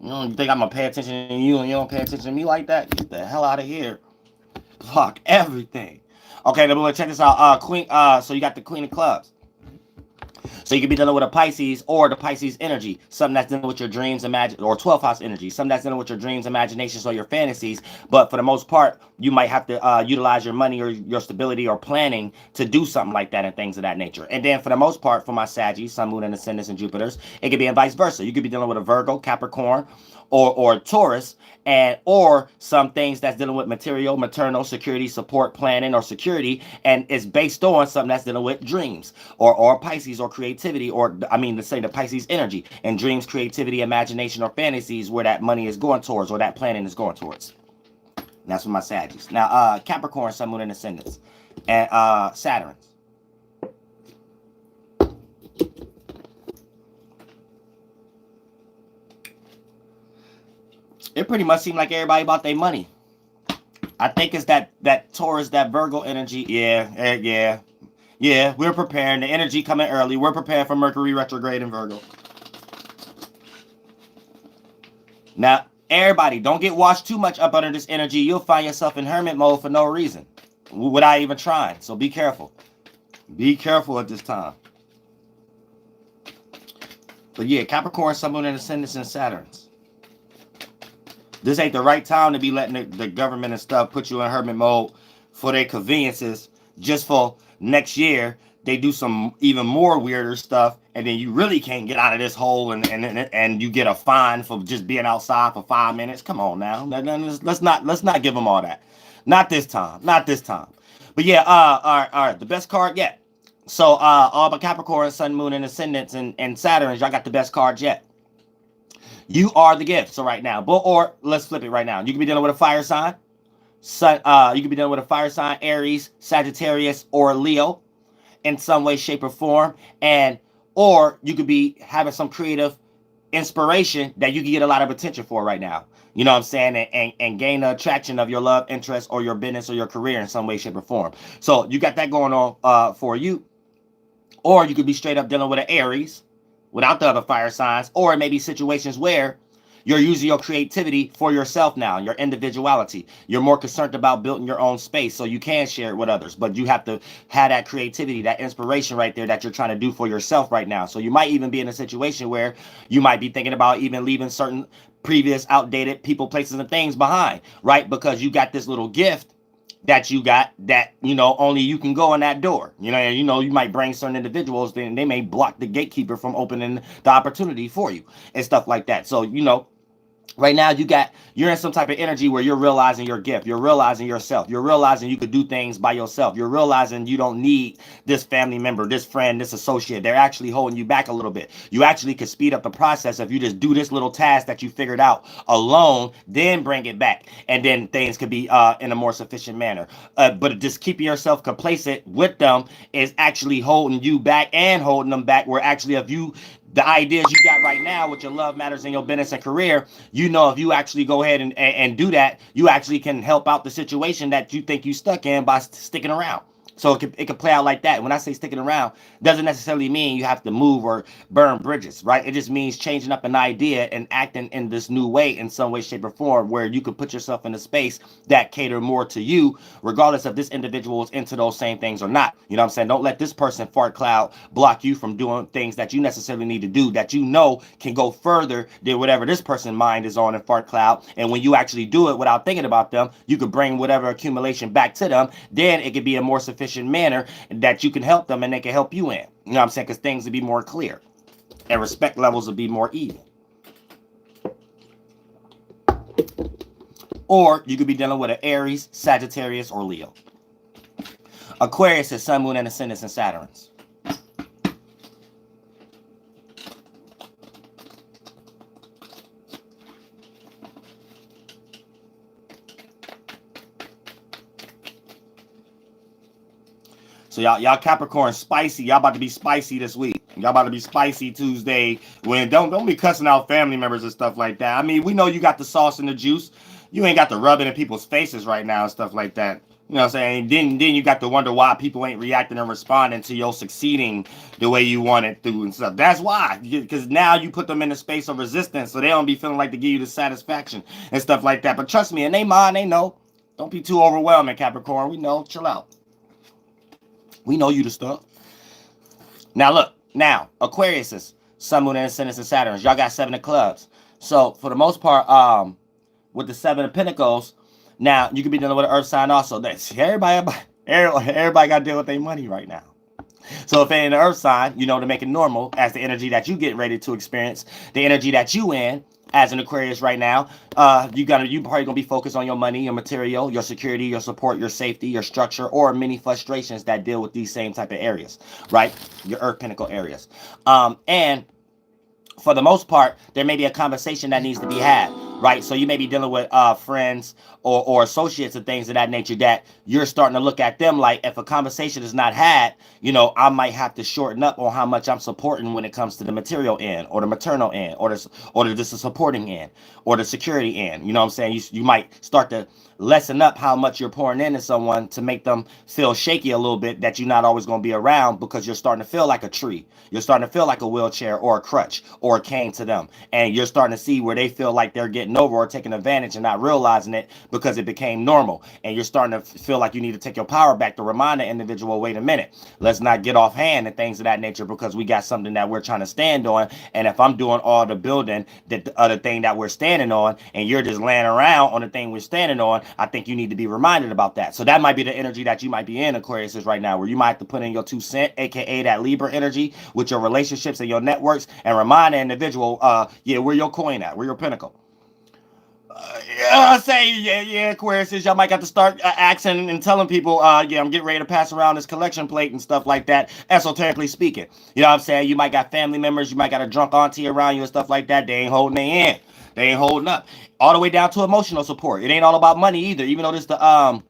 You think I'm gonna pay attention to you and you don't pay attention to me like that? Get the hell out of here. Block everything. Okay, then we're gonna check this out. Queen. So you got the Queen of Clubs. So you could be dealing with a Pisces or the Pisces energy, something that's dealing with your dreams, or 12th house energy, something that's dealing with your dreams, imaginations, or your fantasies. But for the most part, you might have to utilize your money or your stability or planning to do something like that and things of that nature. And then for the most part, for my Saggies, Sun, Moon, and Ascendants, and Jupiters, it could be and vice versa. You could be dealing with a Virgo, Capricorn, or Taurus, or some things that's dealing with material, maternal, security, support, planning, or security, and it's based on something that's dealing with dreams, or Pisces, or creativity, or I mean to say the Pisces energy, and dreams, creativity, imagination, or fantasies where that money is going towards, or that planning is going towards. And that's for my Saggies. Now, Capricorn, Sun, Moon, and Ascendants, and Saturns. It pretty much seemed like everybody bought their money. I think it's that Taurus, that Virgo energy. Yeah. We're preparing. The energy coming early. We're preparing for Mercury retrograde in Virgo. Now, everybody, don't get washed too much up under this energy. You'll find yourself in hermit mode for no reason, without even trying. So be careful. Be careful at this time. But yeah, Capricorn, Sun, Moon, and Ascendants, and Saturns. This ain't the right time to be letting the government and stuff put you in hermit mode for their conveniences. Just for next year, they do some even more weirder stuff, and then you really can't get out of this hole, and you get a fine for just being outside for 5 minutes. Come on now, let's not give them all that. Not this time. Not this time. But yeah, all right. The best card yet. So all my Capricorn, Sun, Moon, and Ascendants, and Saturn, y'all got the best cards yet. You are the gift. So right now, or let's flip it right now. You could be dealing with a fire sign. You could be dealing with a fire sign, Aries, Sagittarius, or Leo, in some way, shape, or form. Or you could be having some creative inspiration that you can get a lot of attention for right now. You know what I'm saying? And gain the attraction of your love interest or your business or your career in some way, shape, or form. So you got that going on for you. Or you could be straight up dealing with an Aries without the other fire signs, or it may be situations where you're using your creativity for yourself now, your individuality. You're more concerned about building your own space so you can share it with others, but you have to have that creativity, that inspiration right there that you're trying to do for yourself right now. So you might even be in a situation where you might be thinking about even leaving certain previous outdated people, places, and things behind, right? Because you got this little gift that you got that, only you can go in that door. You might bring certain individuals, then they may block the gatekeeper from opening the opportunity for you and stuff like that. So, right now you're in some type of energy where you're realizing your gift. You're realizing yourself. You're realizing you could do things by yourself. You're realizing you don't need this family member, this friend, this associate. They're actually holding you back a little bit. You actually could speed up the process if you just do this little task that you figured out alone, then bring it back. And then things could be in a more sufficient manner. But just keeping yourself complacent with them is actually holding you back and holding them back, where actually the ideas you got right now with your love matters in your business and career, if you actually go ahead and do that, you actually can help out the situation that you think you stuck in by sticking around. So it could play out like that. When I say sticking around, doesn't necessarily mean you have to move or burn bridges, right? It just means changing up an idea and acting in this new way in some way, shape, or form, where you could put yourself in a space that cater more to you, regardless if this individual is into those same things or not. You know what I'm saying? Don't let this person fart cloud block you from doing things that you necessarily need to do that can go further than whatever this person's mind is on in fart cloud. And when you actually do it without thinking about them, you could bring whatever accumulation back to them. Then it could be a more sufficient manner that you can help them and they can help you in. You know what I'm saying? Because things will be more clear and respect levels will be more even. Or you could be dealing with an Aries, Sagittarius, or Leo. Aquarius is Sun, Moon, and Ascendants and Saturns. So y'all Capricorn spicy. Y'all about to be spicy this week. Y'all about to be spicy Tuesday. When don't be cussing out family members and stuff like that. I mean, we know you got the sauce and the juice. You ain't got to rub it in people's faces right now and stuff like that. You know what I'm saying? Then you got to wonder why people ain't reacting and responding to your succeeding the way you want it to and stuff. That's why. Because now you put them in a space of resistance so they don't be feeling like to give you the satisfaction and stuff like that. But trust me, in their mind, they know. Don't be too overwhelming, Capricorn. We know. Chill out. We know you the stuff. Now look, Aquarius is Sun, Moon, and Ascendants and Saturn. Y'all got 7 of clubs. So for the most part, with the 7 of Pentacles, now you could be dealing with an Earth sign also. That's everybody got to deal with their money right now. So if in the Earth sign, you know, to make it normal as the energy that you get ready to experience, the energy that you in as an Aquarius right now, you probably gonna be focused on your money, your material, your security, your support, your safety, your structure, or many frustrations that deal with these same type of areas, right? Your Earth Pentacle areas. And for the most part, there may be a conversation that needs to be had, right? So you may be dealing with friends or associates and things of that nature that you're starting to look at them like, if a conversation is not had, you know, I might have to shorten up on how much I'm supporting when it comes to the material end or the maternal end or the supporting end or the security end. You know what I'm saying? You might start to lessen up how much you're pouring into someone to make them feel shaky a little bit, that you're not always going to be around, because you're starting to feel like a tree. You're starting to feel like a wheelchair or a crutch or a cane to them. And you're starting to see where they feel like they're getting over or taking advantage and not realizing it because it became normal. And you're starting to feel like you need to take your power back to remind the individual, wait a minute, let's not get off hand and things of that nature, because we got something that we're trying to stand on. And if I'm doing all the building, that the other thing that we're standing on, and you're just laying around on the thing we're standing on, I think you need to be reminded about that. So that might be the energy that you might be in, Aquarius, is right now, where you might have to put in your 2 cents, aka that Libra energy, with your relationships and your networks, and remind the individual, yeah, where your coin at, where your pinnacle. I say, yeah, Aquarius, y'all might have to start asking and telling people, yeah, I'm getting ready to pass around this collection plate and stuff like that, esoterically speaking. You know what I'm saying? You might got family members, you might got a drunk auntie around you and stuff like that. They ain't holding their end. They ain't holding up. All the way down to emotional support. It ain't all about money either, even though this the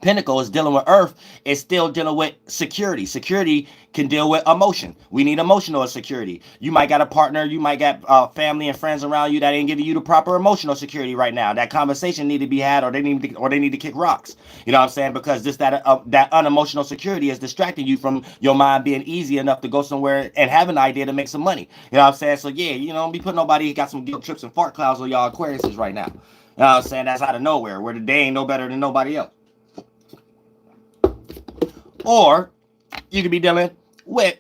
Pinnacle is dealing with Earth, it's still dealing with security. Security can deal with emotion. We need emotional security. You might got a partner, you might got family and friends around you that ain't giving you the proper emotional security right now. That conversation need to be had, or they need to kick rocks. You know what I'm saying? Because that unemotional security is distracting you from your mind being easy enough to go somewhere and have an idea to make some money. You know what I'm saying? So yeah, you know, don't be putting nobody got some guilt trips and fart clouds on y'all Aquariuses right now. You know what I'm saying? That's out of nowhere, where they ain't no better than nobody else. Or you could be dealing with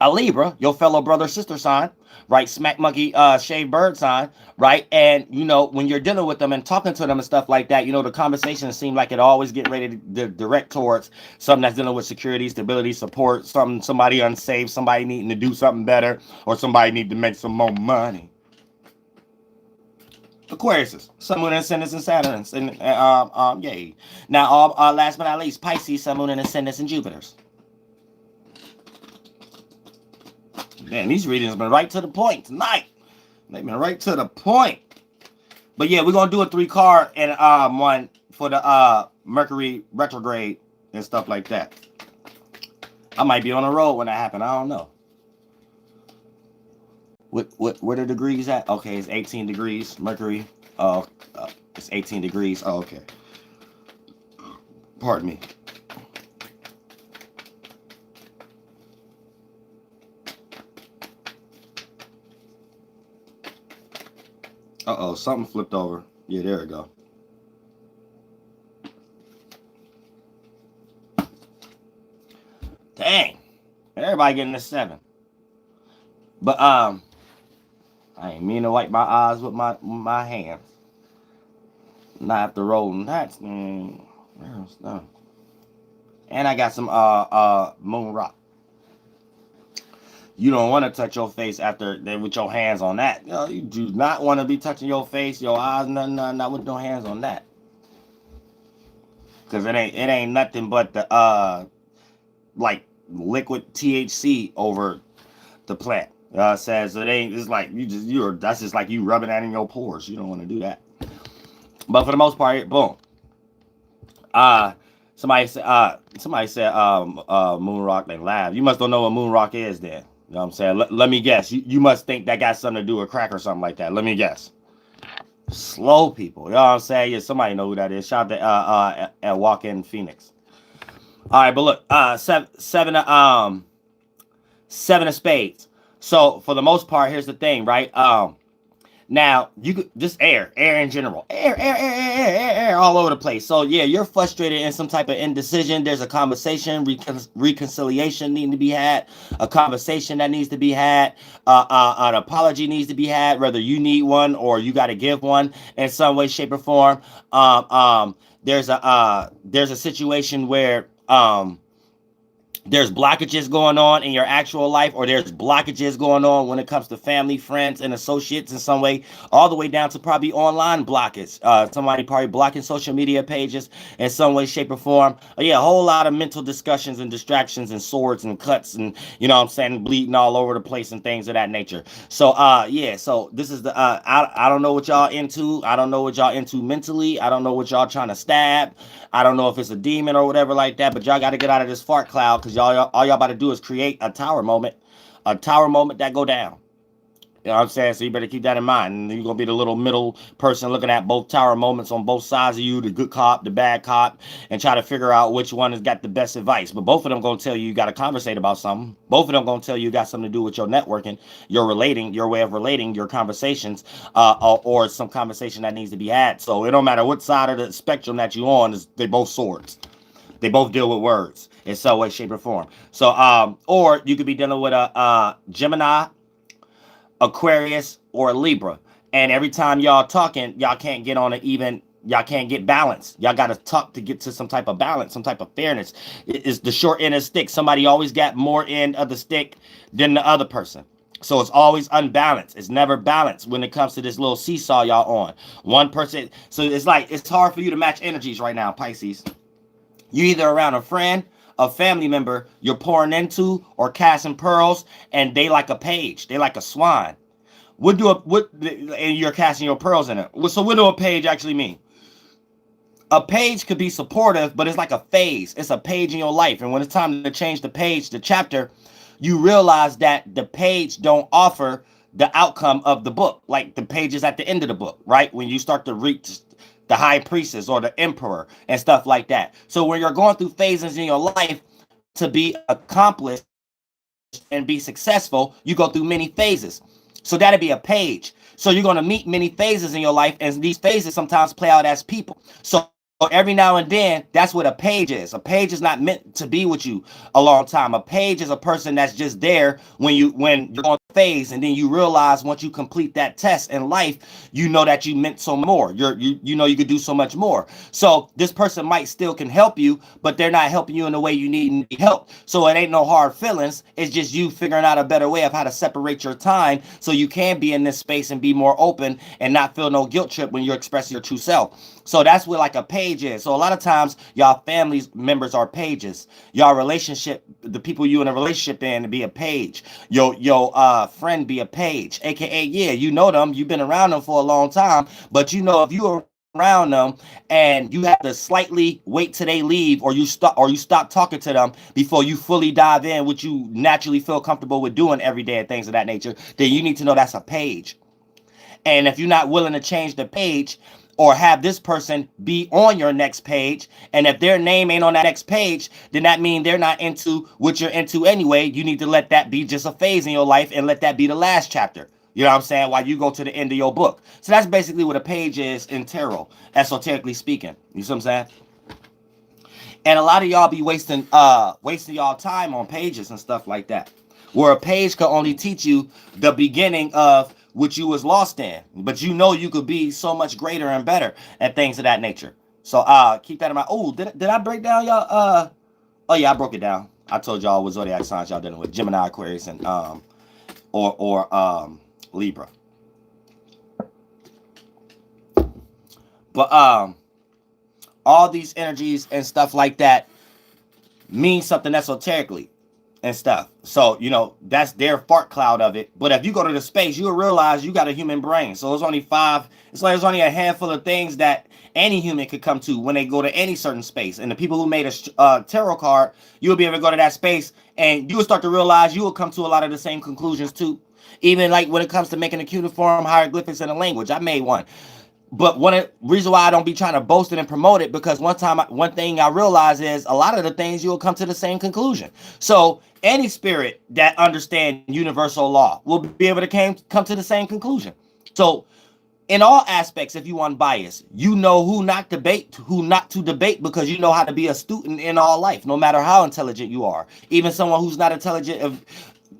a Libra, your fellow brother, sister sign, right? Smack monkey, shaved bird sign, right? And, you know, when you're dealing with them and talking to them and stuff like that, you know, the conversations seem like it always get ready to direct towards something that's dealing with security, stability, support, somebody unsafe, somebody needing to do something better, or somebody need to make some more money. Aquarius, Sun, Moon, and Ascendants and Saturns, and yay. Now, last but not least, Pisces, Sun, Moon, and Ascendants and Jupiters. Man, these readings have been right to the point tonight. They've been right to the point. But yeah, we're gonna do a 3-card and one for the Mercury retrograde and stuff like that. I might be on the road when that happens. I don't know. Where the degrees at? Okay, it's 18 degrees. Mercury. It's 18 degrees. Oh, okay. Pardon me. Uh-oh, something flipped over. Yeah, there we go. Dang. Everybody getting a 7. But I ain't mean to wipe my eyes with my hands. Not after rolling that. And I got some moon rock. You don't want to touch your face after with your hands on that. You know, you do not want to be touching your face, your eyes, nothing, not with no hands on that. because it ain't nothing but the like liquid THC over the plant. Says it ain't. It's like that's just like you rubbing that in your pores. You don't want to do that. But for the most part, boom. Somebody said moon rock. They laugh. You must don't know what moon rock is then. You know what I'm saying? Let me guess. You must think that got something to do with crack or something like that. Let me guess. Slow people. You know what I'm saying? Yeah, somebody know who that is. Shout out to at Walk In Phoenix. All right, but look, seven of spades. So for the most part, here's the thing, right? Now you could just air in general, air all over the place. So yeah, you're frustrated in some type of indecision. There's a conversation, reconciliation needing to be had, a conversation that needs to be had, an apology needs to be had, whether you need one or you got to give one in some way, shape, or form. There's a situation where there's blockages going on in your actual life, or there's blockages going on when it comes to family, friends, and associates in some way, all the way down to probably online blockage. Somebody probably blocking social media pages in some way, shape, or form. Yeah, a whole lot of mental discussions and distractions and swords and cuts and, you know what I'm saying, bleeding all over the place and things of that nature. So, yeah, so this is the, I don't know what y'all into. I don't know what y'all into mentally. I don't know what y'all trying to stab. I don't know if it's a demon or whatever like that, but y'all got to get out of this fart cloud, because all y'all about to do is create a tower moment that go down. You know what I'm saying? So you better keep that in mind. And you're going to be the little middle person looking at both tower moments on both sides of you, the good cop, the bad cop, and try to figure out which one has got the best advice. But both of them going to tell you got to conversate about something. Both of them going to tell you got something to do with your networking, your relating, your way of relating, your conversations, or some conversation that needs to be had. So it don't matter what side of the spectrum that you on, they both swords. They both deal with words in some way, shape, or form. So, or you could be dealing with a Gemini, Aquarius, or a Libra. And every time y'all talking, y'all can't get on an even, y'all can't get balance. Y'all got to talk to get to some type of balance, some type of fairness. It's the short end of the stick. Somebody always got more end of the stick than the other person. So it's always unbalanced. It's never balanced when it comes to this little seesaw y'all on. One person. So it's like, it's hard for you to match energies right now, Pisces. You either around a friend, a family member you're pouring into, or casting pearls, and they like a page. They like a swan. And you're casting your pearls in it. So what do a page actually mean? A page could be supportive, but it's like a phase. It's a page in your life. And when it's time to change the page, the chapter, you realize that the page don't offer the outcome of the book. Like the pages at the end of the book, right? When you start to reach the high priestess or the emperor and stuff like that. So when you're going through phases in your life to be accomplished and be successful, you go through many phases. So that'd be a page. So you're going to meet many phases in your life, and these phases sometimes play out as people. So every now and then, that's what a page is. A page is not meant to be with you a long time. A page is a person that's just there when you're on phase, and then you realize once you complete that test in life, you know that you meant so more. You know you could do so much more. So this person might still can help you, but they're not helping you in the way you need help. So it ain't no hard feelings. It's just you figuring out a better way of how to separate your time so you can be in this space and be more open and not feel no guilt trip when you're expressing your true self. So that's what like a page is. So a lot of times y'all family members are pages. Y'all relationship, the people you in a relationship in, be a page. Your friend be a page, aka yeah, you know them, you've been around them for a long time, but you know if you're around them and you have to slightly wait till they leave, or you stop talking to them before you fully dive in, which you naturally feel comfortable with doing every day and things of that nature, then you need to know that's a page. And if you're not willing to change the page or have this person be on your next page, and if their name ain't on that next page, then that means they're not into what you're into anyway. You need to let that be just a phase in your life and let that be the last chapter. You know what I'm saying? While you go to the end of your book. So that's basically what a page is in tarot, esoterically speaking. You see what I'm saying? And a lot of y'all be wasting y'all time on pages and stuff like that, where a page can only teach you the beginning of what you was lost in, but you know you could be so much greater and better at things of that nature. So keep that in mind. Oh, did I break down y'all? Oh yeah, I broke it down. I told y'all what zodiac signs y'all dealing with: Gemini, Aquarius, and or Libra. But all these energies and stuff like that mean something esoterically and stuff. So, you know, that's their fart cloud of it. But if you go to the space, you'll realize you got a human brain. So it's only there's only a handful of things that any human could come to when they go to any certain space. And the people who made a tarot card, you'll be able to go to that space and you will start to realize you will come to a lot of the same conclusions too. Even like when it comes to making a cuneiform hieroglyphics in a language, I made one. But one reason why I don't be trying to boast it and promote it, because one thing I realize is a lot of the things you'll come to the same conclusion. So any spirit that understands universal law will be able to come to the same conclusion. So in all aspects, if you unbiased, you know who not to debate, because you know how to be a student in all life, no matter how intelligent you are. Even someone who's not intelligent,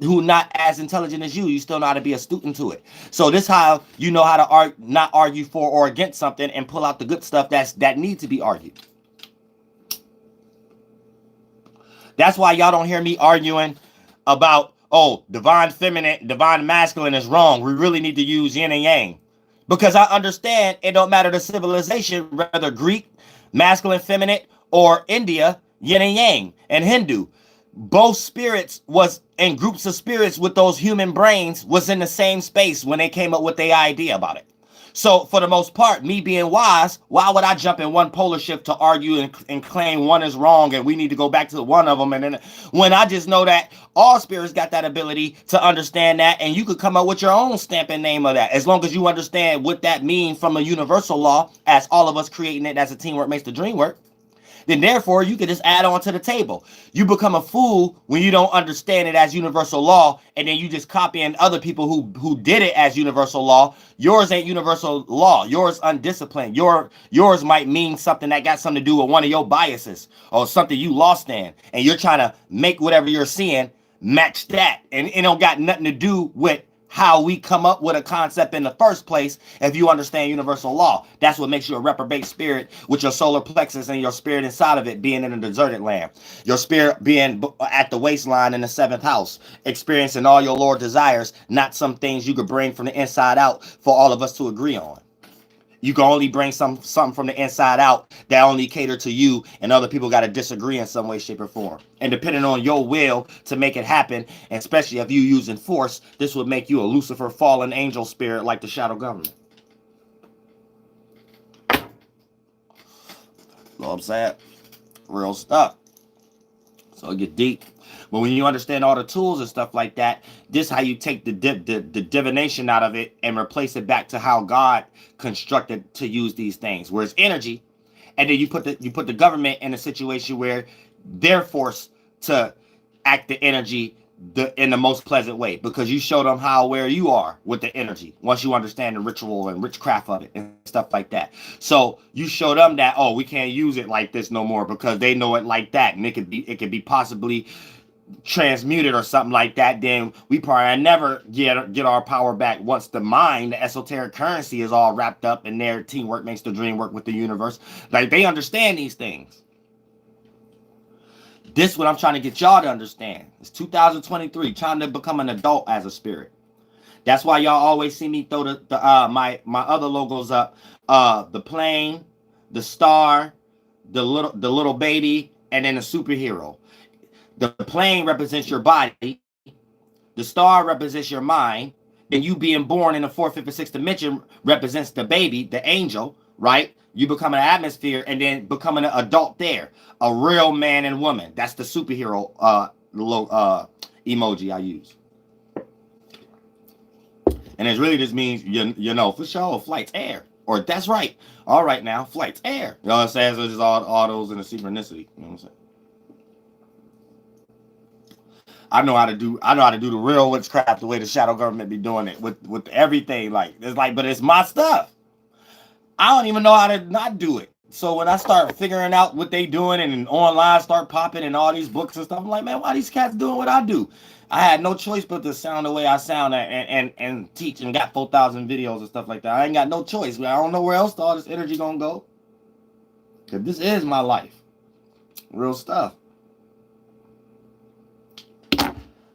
who not as intelligent as you still know how to be a student to it. So this how you know how to not argue for or against something and pull out the good stuff that needs to be argued. That's why y'all don't hear me arguing about, oh, divine feminine, divine masculine is wrong. We really need to use yin and yang. Because I understand it don't matter the civilization, whether Greek, masculine, feminine, or India, yin and yang, and Hindu. Both spirits was in groups of spirits with those human brains was in the same space when they came up with the idea about it. So for the most part, me being wise, why would I jump in one polar shift to argue and claim one is wrong and we need to go back to one of them? And then when I just know that all spirits got that ability to understand that, and you could come up with your own stamp and name of that, as long as you understand what that means from a universal law, as all of us creating it as a teamwork makes the dream work. Then therefore you can just add on to the table. You become a fool when you don't understand it as universal law, and then you just copying other people who did it as universal law. Yours ain't universal law. Yours undisciplined. Yours might mean something that got something to do with one of your biases or something you lost in, and you're trying to make whatever you're seeing match that, and it don't got nothing to do with how we come up with a concept in the first place. If you understand universal law, that's what makes you a reprobate spirit, with your solar plexus and your spirit inside of it being in a deserted land, your spirit being at the waistline in the 7th house, experiencing all your Lord desires, not some things you could bring from the inside out for all of us to agree on. You can only bring something from the inside out that only cater to you, and other people got to disagree in some way, shape, or form. And depending on your will to make it happen, and especially if you using force, this would make you a Lucifer fallen angel spirit like the shadow government. Know what I'm saying? Real stuff. So it get deep. But when you understand all the tools and stuff like that, this is how you take the divination out of it and replace it back to how God constructed to use these things, where it's energy, and then you put the government in a situation where they're forced to act the energy in the most pleasant way, because you show them how aware you are with the energy once you understand the ritual and witchcraft of it and stuff like that. So you show them that, oh, we can't use it like this no more, because they know it like that, and it could be possibly transmuted or something like that. Then we probably never get our power back once the mind, the esoteric currency, is all wrapped up in their teamwork makes the dream work with the universe. Like, they understand these things. This is what I'm trying to get y'all to understand. It's 2023, trying to become an adult as a spirit. That's why y'all always see me throw my other logos up. The plane, the star, the little baby, and then the superhero. The plane represents your body. The star represents your mind. Then you being born in the 4th, 5th, and 6th dimension represents the baby, the angel, right? You become an atmosphere and then becoming an adult there. A real man and woman. That's the superhero emoji I use. And it really just means, you know, for sure, flight's air. Or that's right. All right now, flight's air. You know what I'm saying? So it's just all those in the synchronicity. You know what I'm saying? I know how to do the real witchcraft the way the shadow government be doing it with everything. Like, it's like, but it's my stuff. I don't even know how to not do it. So when I start figuring out what they doing and online start popping and all these books and stuff, I'm like, man, why these cats doing what I do? I had no choice but to sound the way I sound and teach, and got 4,000 videos and stuff like that. I ain't got no choice. I don't know where else all this energy gonna go. Cause this is my life. Real stuff.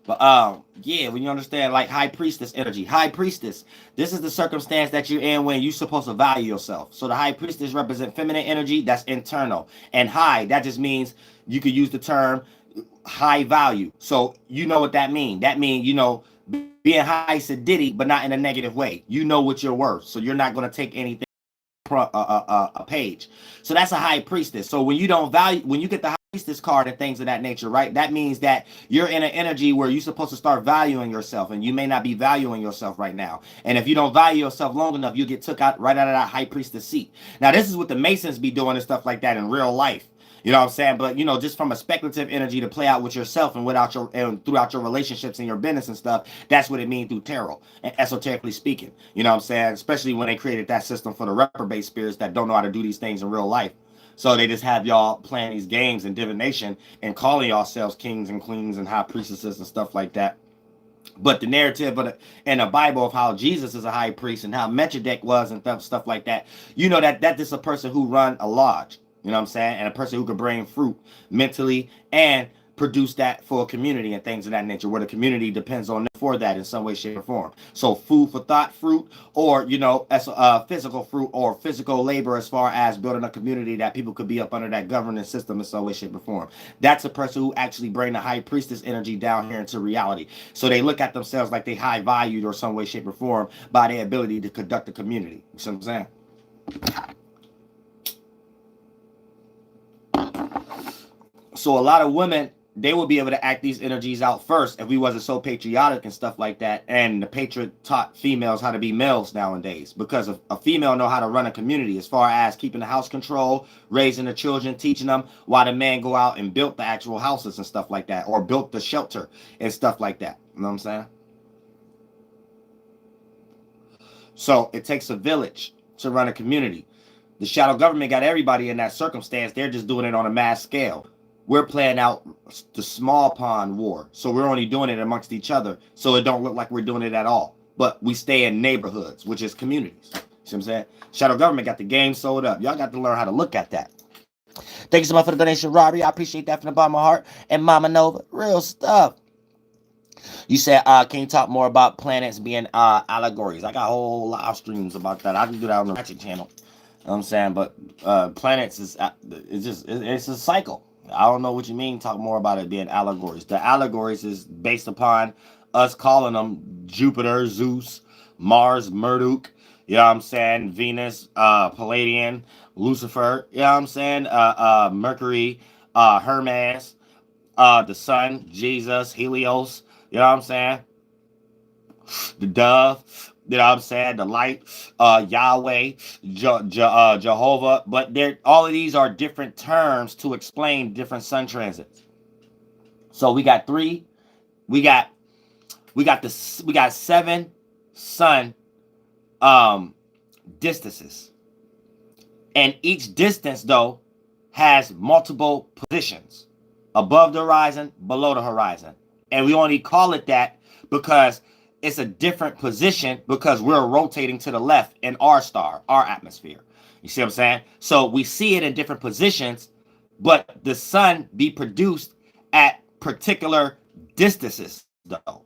But But yeah, when you understand like high priestess energy, high priestess, this is the circumstance that you're in when you're supposed to value yourself. So the high priestess represent feminine energy, that's internal. And high, that just means you could use the term high value. So you know what that means. That means, you know, being high sedity, but not in a negative way. You know what you're worth. So you're not going to take anything a page. So that's a high priestess. So when you don't value, when you get the high priestess card and things of that nature, right, that means that you're in an energy where you're supposed to start valuing yourself, and you may not be valuing yourself right now. And if you don't value yourself long enough, you get took out right out of that high priestess seat. Now this is what the Masons be doing and stuff like that in real life. You know what I'm saying? But, you know, just from a speculative energy to play out with yourself and without your and throughout your relationships and your business and stuff, that's what it means through tarot, and esoterically speaking. You know what I'm saying? Especially when they created that system for the reprobate spirits that don't know how to do these things in real life. So they just have y'all playing these games and divination and calling yourselves kings and queens and high priestesses and stuff like that. But the narrative in the Bible of how Jesus is a high priest and how Melchizedek was and stuff like that, you know that this is a person who run a lodge. You know what I'm saying? And a person who could bring fruit mentally and produce that for a community and things of that nature, where the community depends on them for that in some way, shape, or form. So food for thought fruit, or, you know, as physical fruit or physical labor as far as building a community that people could be up under that governance system in some way, shape, or form. That's a person who actually bring the high priestess energy down here into reality. So they look at themselves like they high valued or some way, shape, or form by their ability to conduct the community. You see what I'm saying? So a lot of women, they will be able to act these energies out first if we wasn't so patriotic and stuff like that. And the patriot taught females how to be males nowadays, because a female know how to run a community as far as keeping the house control, raising the children, teaching them, while the man go out and built the actual houses and stuff like that, or built the shelter and stuff like that. You know what I'm saying? So it takes a village to run a community. The shadow government got everybody in that circumstance. They're just doing it on a mass scale. We're playing out the small pond war. So we're only doing it amongst each other. So it don't look like we're doing it at all. But we stay in neighborhoods, which is communities. See what I'm saying? Shadow government got the game sold up. Y'all got to learn how to look at that. Thank you so much for the donation, Robbie. I appreciate that from the bottom of my heart. And Mama Nova, real stuff. You said, can you talk more about planets being allegories? I got a whole lot of streams about that. I can do that on the Ratchet channel. You know what I'm saying? But planets is it's a cycle. I don't know what you mean. Talk more about it being allegories. The allegories is based upon us calling them Jupiter, Zeus, Mars, Marduk, you know what I'm saying, Venus, Palladian, Lucifer, you know what I'm saying, Mercury, Hermes, the sun, Jesus, Helios, you know what I'm saying, the dove, you know what I'm saying, the light, Yahweh, Jehovah. But all of these are different terms to explain different sun transits. So we got seven sun distances, and each distance though has multiple positions: above the horizon, below the horizon. And we only call it that because it's a different position, because we're rotating to the left in our star, our atmosphere. You see what I'm saying? So we see it in different positions, but the sun be produced at particular distances though.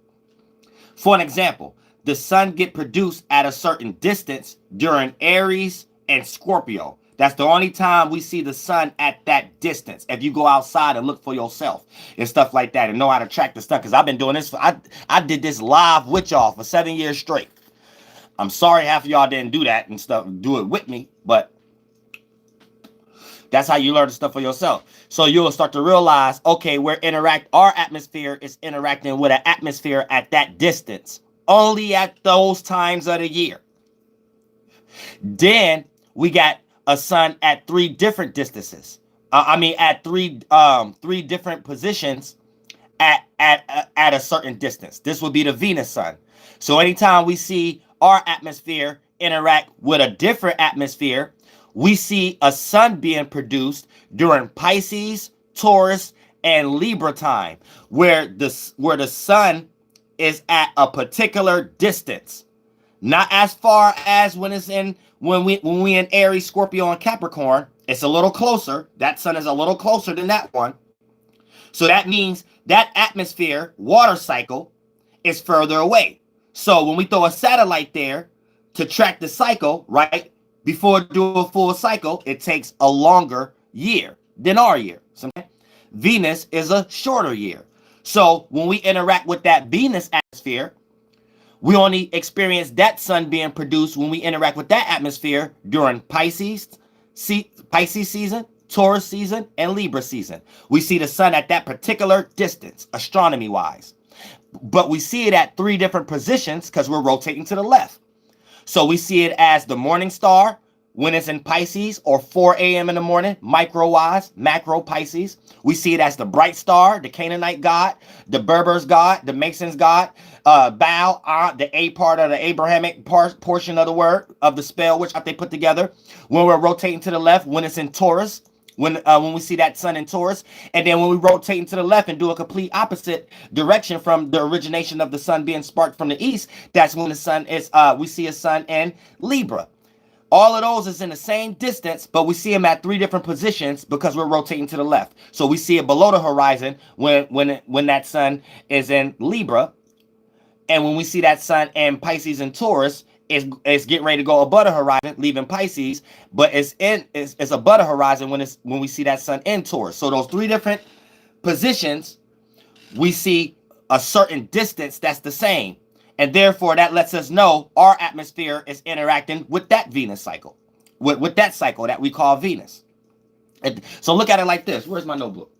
For an example, the sun get produced at a certain distance during Aries and Scorpio. That's the only time we see the sun at that distance. If you go outside and look for yourself and stuff like that and know how to track the stuff, because I've been doing this. I did this live with y'all for 7 years straight. I'm sorry half of y'all didn't do that and stuff, do it with me, but that's how you learn the stuff for yourself. So you'll start to realize, okay, our atmosphere is interacting with an atmosphere at that distance, only at those times of the year. Then we got a sun at three different distances. At three different positions at a certain distance. This would be the Venus sun. So anytime we see our atmosphere interact with a different atmosphere, we see a sun being produced during Pisces, Taurus, and Libra time, where the sun is at a particular distance. Not as far as when we in Aries, Scorpio, and Capricorn. It's a little closer. That sun is a little closer than that one. So that means that atmosphere water cycle is further away. So when we throw a satellite there to track the cycle, right, before it do a full cycle, it takes a longer year than our year. Venus is a shorter year. So when we interact with that Venus atmosphere, we only experience that sun being produced when we interact with that atmosphere during Pisces season, Taurus season, and Libra season. We see the sun at that particular distance, astronomy-wise. But we see it at 3 different positions because we're rotating to the left. So we see it as the morning star when it's in Pisces, or 4 a.m. in the morning, micro-wise, macro Pisces. We see it as the bright star, the Canaanite god, the Berbers god, the Masons god, Baal, the A part of the Abrahamic portion of the word, of the spell, which they put together. When we're rotating to the left, when it's in Taurus, when we see that sun in Taurus, and then when we rotate to the left and do a complete opposite direction from the origination of the sun being sparked from the east, that's when the sun is, we see a sun in Libra. All of those is in the same distance, but we see them at 3 different positions because we're rotating to the left. So we see it below the horizon when that sun is in Libra, and when we see that sun in Pisces and Taurus, it's getting ready to go above the horizon, leaving Pisces, but it's above the horizon when we see that sun in Taurus. So those 3 different positions, we see a certain distance that's the same. And therefore, that lets us know our atmosphere is interacting with that Venus cycle, with that cycle that we call Venus. So look at it like this. Where's my notebook?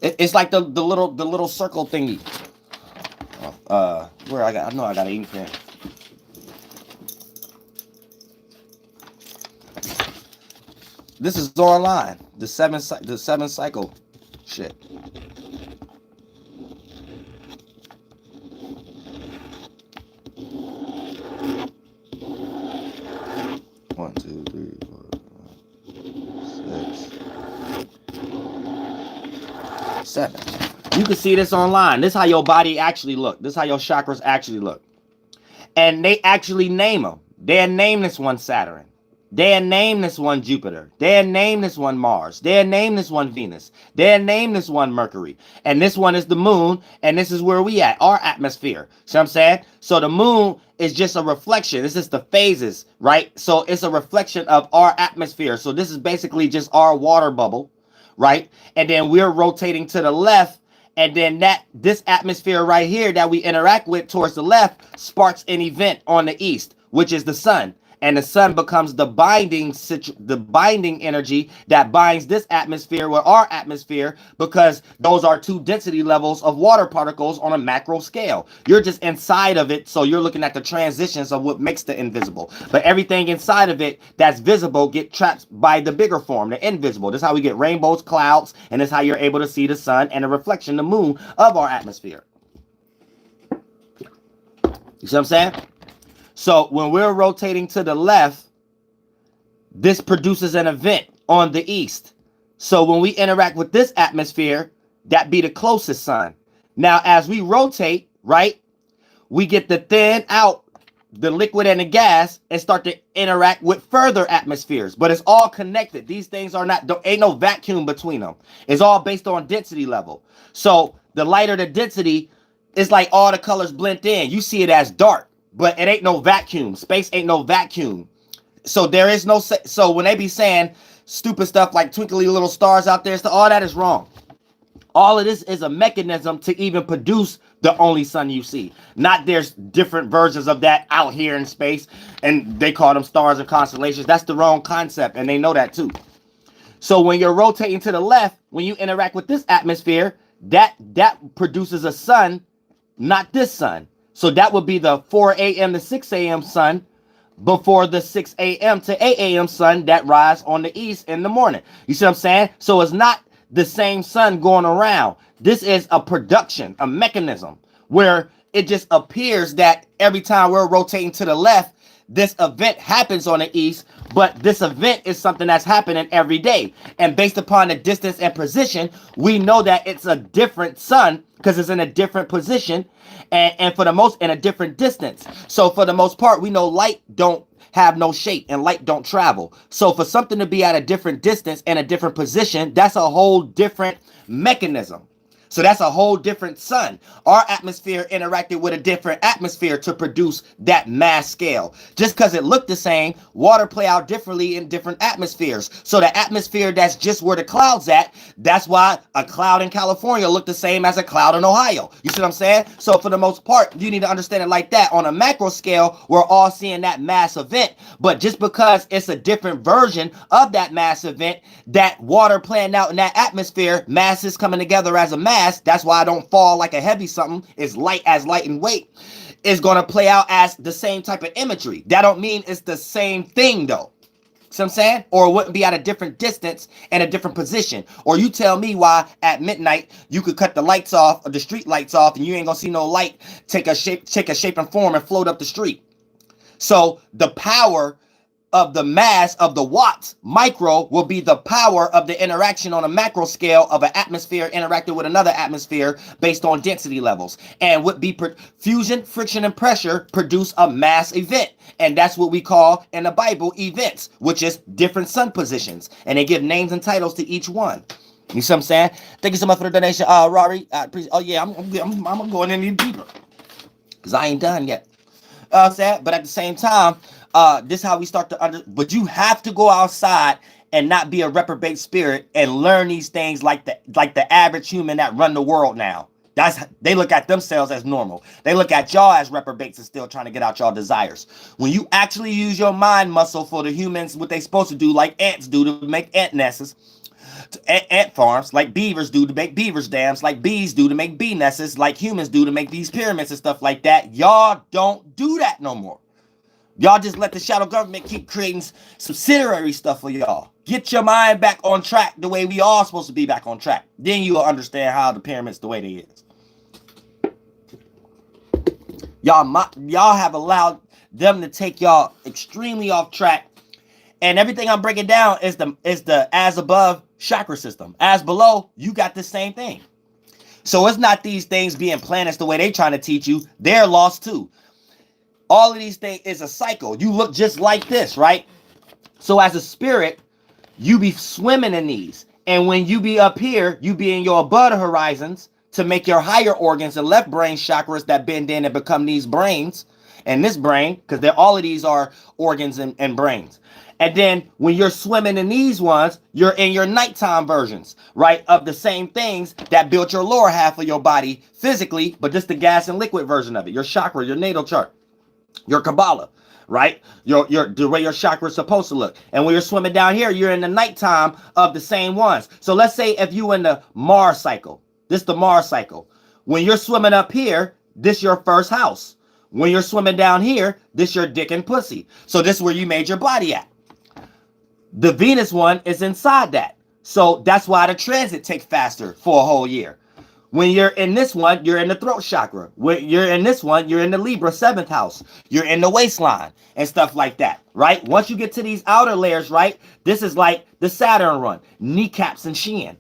It's like the little circle thingy. Where I know I got an ink pen. This is online. The seven cycle shit. One, two, three, 4, 5, 6, 7. You can see this online. This is how your body actually look. This is how your chakras actually look. And they actually name them. They name this one Saturn. They name this one Jupiter. They name this one Mars. They name this one Venus. They name this one Mercury. And this one is the moon. And this is where we at, our atmosphere. See what I'm saying? So the moon is just a reflection. It's just the phases, right? So it's a reflection of our atmosphere. So this is basically just our water bubble, right? And then we're rotating to the left. And then this atmosphere right here that we interact with towards the left sparks an event on the east, which is the sun. And the sun becomes the binding energy that binds this atmosphere with our atmosphere, because those are 2 density levels of water particles on a macro scale. You're just inside of it, so you're looking at the transitions of what makes the invisible. But everything inside of it that's visible get trapped by the bigger form, the invisible. This is how we get rainbows, clouds, and this is how you're able to see the sun and the reflection, the moon, of our atmosphere. You see what I'm saying? So when we're rotating to the left, this produces an event on the east. So when we interact with this atmosphere, that be the closest sun. Now, as we rotate, right, we get to thin out the liquid and the gas and start to interact with further atmospheres. But it's all connected. These things are not, ain't no vacuum between them. It's all based on density level. So the lighter the density, it's like all the colors blend in. You see it as dark. But it ain't no vacuum. Space ain't no vacuum. So there is no... So when they be saying stupid stuff like twinkly little stars out there, all that is wrong. All of this is a mechanism to even produce the only sun you see. Not there's different versions of that out here in space, and they call them stars and constellations. That's the wrong concept, and they know that too. So when you're rotating to the left, when you interact with this atmosphere, that produces a sun, not this sun. So that would be the 4 a.m. to 6 a.m. sun before the 6 a.m. to 8 a.m. sun that rise on the east in the morning. You see what I'm saying? So it's not the same sun going around. This is a production, a mechanism where it just appears that every time we're rotating to the left, this event happens on the east, but this event is something that's happening every day. And based upon the distance and position, we know that it's a different sun because it's in a different position and for the most in a different distance. So for the most part, we know light don't have no shape and light don't travel. So for something to be at a different distance and a different position, that's a whole different mechanism. So that's a whole different sun. Our atmosphere interacted with a different atmosphere to produce that mass scale. Just because it looked the same, water play out differently in different atmospheres. So the atmosphere that's just where the cloud's at, that's why a cloud in California looked the same as a cloud in Ohio. You see what I'm saying? So for the most part, you need to understand it like that. On a macro scale, we're all seeing that mass event. But just because it's a different version of that mass event, that water playing out in that atmosphere, masses coming together as a mass, that's why I don't fall like a heavy something, is light in weight, is going to play out as the same type of imagery. That don't mean it's the same thing though. See what I'm saying? Or it wouldn't be at a different distance and a different position. Or you tell me why at midnight you could cut the lights off, or the street lights off, and you ain't gonna see no light take a shape and form and float up the street. So the power of the mass of the watts micro will be the power of the interaction on a macro scale of an atmosphere interacting with another atmosphere based on density levels, and would be fusion, friction, and pressure produce a mass event. And that's what we call in the Bible events, which is different sun positions, and they give names and titles to each one. You see what I'm saying? Thank you so much for the donation, Rory. Oh yeah, I'm going in deeper because I ain't done yet. Sad, but at the same time, this is how we start to but you have to go outside and not be a reprobate spirit and learn these things like the average human that run the world now. They look at themselves as normal. They look at y'all as reprobates and still trying to get out y'all desires. When you actually use your mind muscle for the humans, what they supposed to do, like ants do to make ant nests, ant farms, like beavers do to make beavers dams, like bees do to make bee nests, like humans do to make these pyramids and stuff like that. Y'all don't do that no more. Y'all just let the shadow government keep creating subsidiary stuff for y'all. Get your mind back on track the way we all supposed to be back on track. Then you'll understand how the pyramids the way they is. Y'all have allowed them to take y'all extremely off track. And everything I'm breaking down is the as above chakra system. As below, you got the same thing. So it's not these things being planets the way they trying to teach you. They're lost too. All of these things is a cycle. You look just like this, right? So as a spirit, you be swimming in these. And when you be up here, you be in your above the horizons to make your higher organs and left brain chakras that bend in and become these brains. And this brain, because all of these are organs and brains. And then when you're swimming in these ones, you're in your nighttime versions, right? Of the same things that built your lower half of your body physically, but just the gas and liquid version of it. Your chakra, your natal chart, your Kabbalah, right? The way your chakra is supposed to look. And when you're swimming down here, you're in the nighttime of the same ones. So let's say if you in the Mars cycle, this the Mars cycle. When you're swimming up here, this your first house. When you're swimming down here, this your dick and pussy. So this is where you made your body at. The Venus one is inside that. So that's why the transit takes faster for a whole year. When you're in this one, you're in the throat chakra. When you're in this one, you're in the Libra 7th house. You're in the waistline and stuff like that, right? Once you get to these outer layers, right? This is like the Saturn run, kneecaps and shin.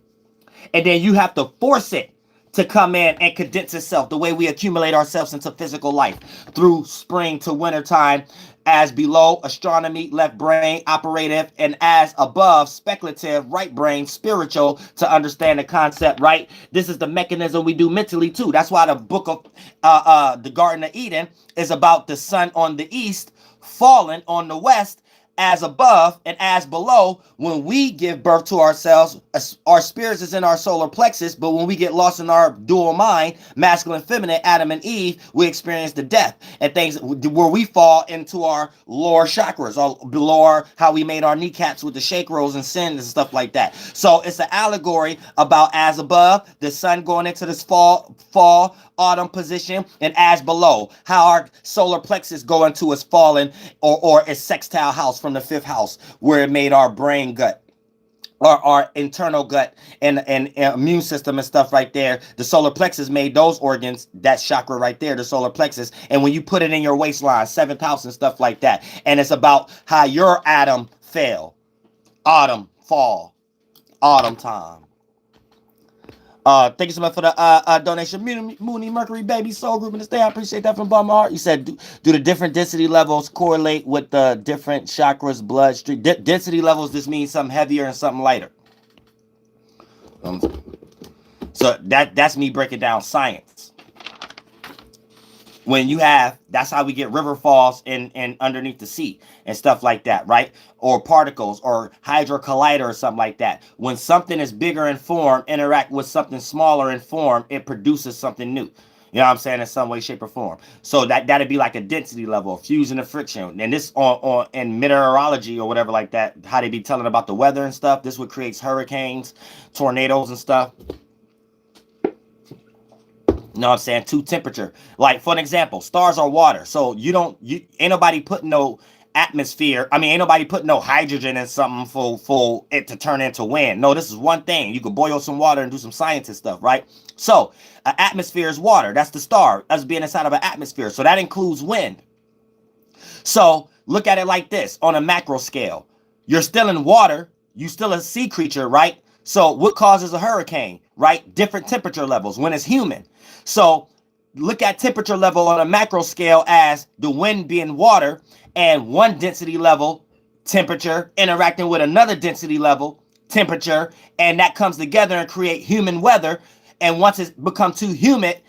And then you have to force it to come in and condense itself the way we accumulate ourselves into physical life through spring to winter time. As below, astronomy, left brain, operative, and as above, speculative, right brain, spiritual, to understand the concept, right? This is the mechanism we do mentally too. That's why the book of the Garden of Eden is about the sun on the east, falling on the west, as above and as below. When we give birth to ourselves, our spirits is in our solar plexus, but when we get lost in our dual mind, masculine, feminine, Adam and Eve, we experience the death and things where we fall into our lower chakras, or below how we made our kneecaps with the shake rolls and sins and stuff like that. So it's an allegory about as above, the sun going into this fall, autumn position, and as below, how our solar plexus go into its fallen or its sextile house from the 5th house, where it made our brain gut, or our internal gut and immune system and stuff right there. The solar plexus made those organs, that chakra right there, the solar plexus. And when you put it in your waistline, 7th house and stuff like that. And it's about how your atom fell. Autumn, fall, autumn time. Thank you so much for the donation. Mooney Mercury Baby Soul Group in the state. I appreciate that from bottom of my heart. You said, do the different density levels correlate with the different chakras, bloodstream? Density levels, this means something heavier and something lighter. So that's me breaking down science. When you have, that's how we get river falls and underneath the sea and stuff like that, right? Or particles or hydro collider or something like that. When something is bigger in form interact with something smaller in form, it produces something new. You know what I'm saying? In some way, shape, or form. So that'd be like a density level, fusion and friction. And this on in meteorology or whatever like that, how they be telling about the weather and stuff. This what creates hurricanes, tornadoes and stuff. You know what I'm saying? To temperature. Like, for an example, stars are water. So ain't nobody putting no atmosphere. I mean, ain't nobody putting no hydrogen in something for it to turn into wind. No, this is one thing. You could boil some water and do some science and stuff, right? So an atmosphere is water. That's the star. That's being inside of an atmosphere. So that includes wind. So look at it like this on a macro scale. You're still in water. You still a sea creature, right? So what causes a hurricane, right? Different temperature levels when it's human. So look at temperature level on a macro scale as the wind being water and one density level temperature interacting with another density level temperature, and that comes together and create human weather. And once it's become too humid,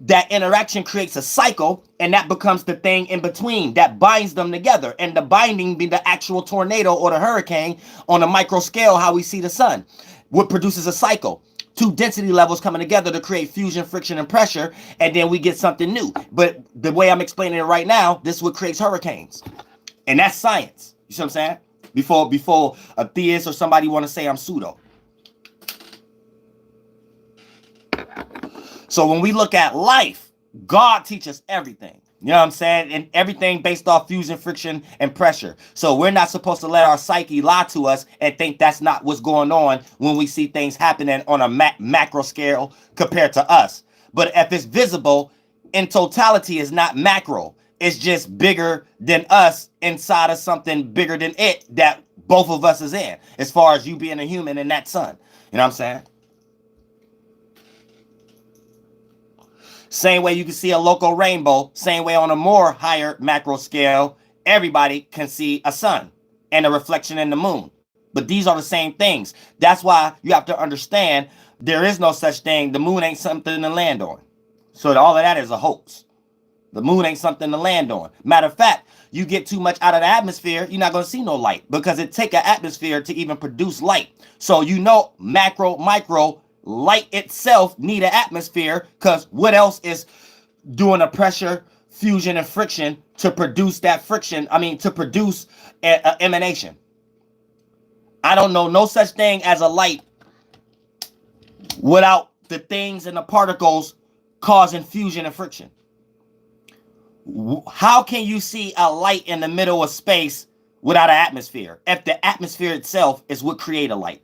that interaction creates a cycle, and that becomes the thing in between that binds them together. And the binding be the actual tornado or the hurricane on a micro scale, how we see the sun, what produces a cycle. Two density levels coming together to create fusion, friction, and pressure, and then we get something new. But the way I'm explaining it right now, this is what creates hurricanes. And that's science. You see what I'm saying? Before a theist or somebody want to say I'm pseudo. So when we look at life, God teaches everything. You know what I'm saying? And everything based off fusion, friction, and pressure. So we're not supposed to let our psyche lie to us and think that's not what's going on when we see things happening on a macro scale compared to us. But if it's visible, in totality, is not macro. It's just bigger than us inside of something bigger than it that both of us is in, as far as you being a human and that sun. You know what I'm saying? Same way you can see a local rainbow, same way on a more higher macro scale, everybody can see a sun and a reflection in the moon. But these are the same things. That's why you have to understand there is no such thing. The moon ain't something to land on. So all of that is a hoax. The moon ain't something to land on. Matter of fact, you get too much out of the atmosphere, you're not going to see no light because it take an atmosphere to even produce light. So macro, micro, light itself need an atmosphere, because what else is doing a pressure, fusion, and friction to produce that friction? I mean, to produce an emanation. I don't know no such thing as a light without the things and the particles causing fusion and friction. How can you see a light in the middle of space without an atmosphere if the atmosphere itself is what create a light?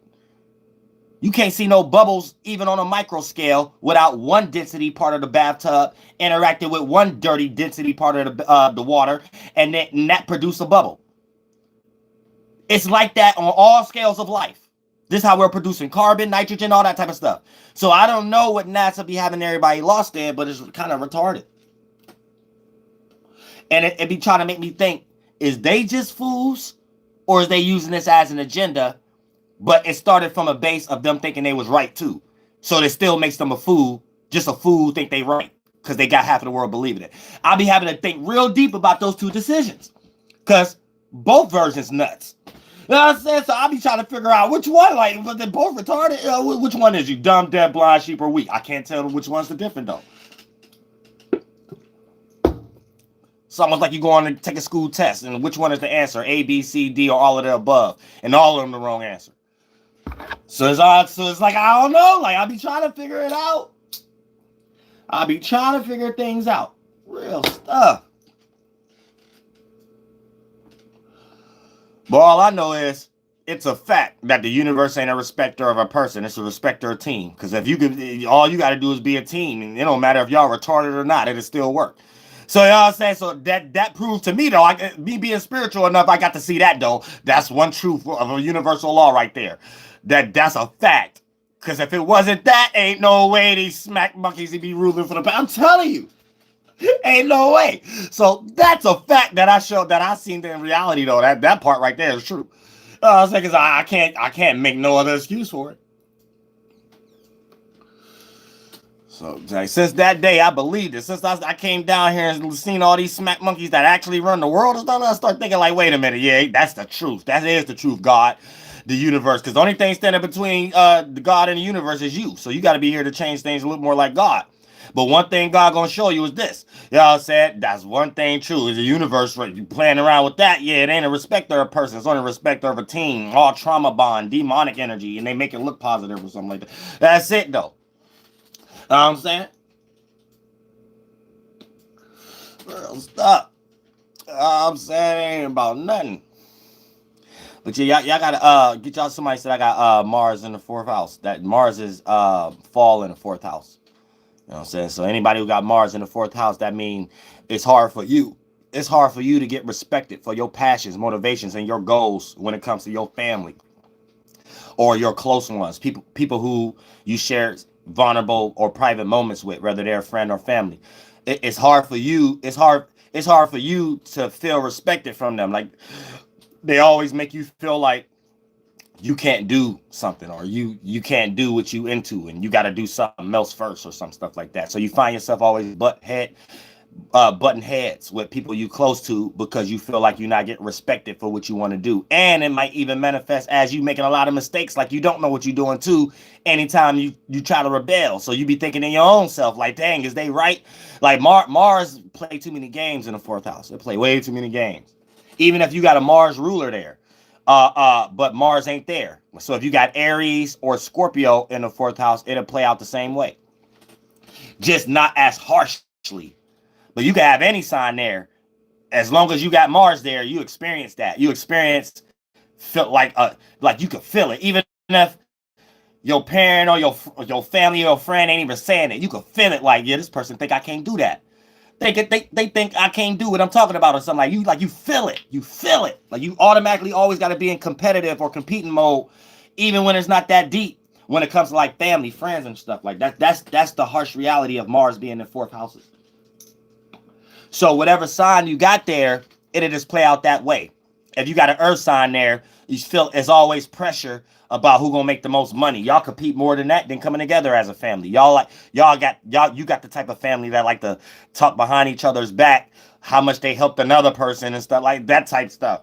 You can't see no bubbles even on a micro scale without one density part of the bathtub interacting with one dirty density part of the water, and that produce a bubble. It's like that on all scales of life. This is how we're producing carbon, nitrogen, all that type of stuff. So I don't know what NASA be having everybody lost in, but it's kind of retarded. And it be trying to make me think, is they just fools, or is they using this as an agenda? But it started from a base of them thinking they was right too. So it still makes them a fool. Just a fool think they right because they got half of the world believing it. I'll be having to think real deep about those two decisions, because both versions nuts. You know what I'm saying? So I'll be trying to figure out which one, like, but they're both retarded. Which one is you? Dumb, dead, blind, sheep, or weak? I can't tell which one's the different though. It's almost like you go on and take a school test, and which one is the answer? A, B, C, D, or all of the above, and all of them the wrong answer. So it's like, I don't know. Like, I'll be trying to figure it out. I'll be trying to figure things out. Real stuff. But all I know is it's a fact that the universe ain't a respecter of a person. It's a respecter of a team. Because if you could, all you got to do is be a team. And it don't matter if y'all retarded or not. It'll still work. So, you know what I'm saying? So that proves to me, though, me being spiritual enough, I got to see that, though. That's one truth of a universal law right there. That's a fact. Because if it wasn't that, ain't no way these smack monkeys would be ruling for the power. I'm telling you. Ain't no way. So that's a fact that I seen in reality, though. That part right there is true. I was like, I can't make no other excuse for it. So like, since that day, I believed it. Since I came down here and seen all these smack monkeys that actually run the world and stuff, I start thinking like, wait a minute, yeah, that's the truth. That is the truth, God, the universe. Because the only thing standing between the God and the universe is you. So you got to be here to change things a little more like God. But one thing God gonna show you is this. You know what I'm saying? That's one thing true. Is the universe, right? You playing around with that, yeah, it ain't a respecter of a person. It's only a respecter of a team. All trauma bond, demonic energy, and they make it look positive or something like that. That's it, though. You know what I'm saying? Real stuff. I'm saying it ain't about nothing. But yeah, y'all gotta get y'all somebody said I got Mars in the 4th house. That Mars is fall in the 4th house. You know what I'm saying? So anybody who got Mars in the 4th house, that means it's hard for you. It's hard for you to get respected for your passions, motivations, and your goals when it comes to your family or your close ones. People who you share vulnerable or private moments with, whether they're a friend or family. It's hard for you. It's hard for you to feel respected from them. Like they always make you feel like you can't do something, or you can't do what you into, and you got to do something else first or some stuff like that. So you find yourself always button heads with people you close to because you feel like you're not getting respected for what you want to do. And it might even manifest as you making a lot of mistakes, like you don't know what you're doing too anytime you try to rebel. So you be thinking in your own self like, dang, is they right? Like Mars play too many games in the 4th house. They play way too many games, even if you got a Mars ruler there. But Mars ain't there. So if you got Aries or Scorpio in the 4th house, it'll play out the same way, just not as harshly. But you can have any sign there, as long as you got Mars there. You experience that. You feel like you can feel it, even if your parent or your family or your friend ain't even saying it. You can feel it. Like, yeah, this person think I can't do that. They think I can't do what I'm talking about or something. Like you feel it. You feel it. Like you automatically always got to be in competitive or competing mode, even when it's not that deep. When it comes to like family, friends, and stuff like that. That's the harsh reality of Mars being in 4th houses. So whatever sign you got there, it'll just play out that way. If you got an Earth sign there, you feel it's always pressure about who gonna make the most money. Y'all compete more than that than coming together as a family. You got the type of family that like to talk behind each other's back, how much they helped another person and stuff like that type stuff.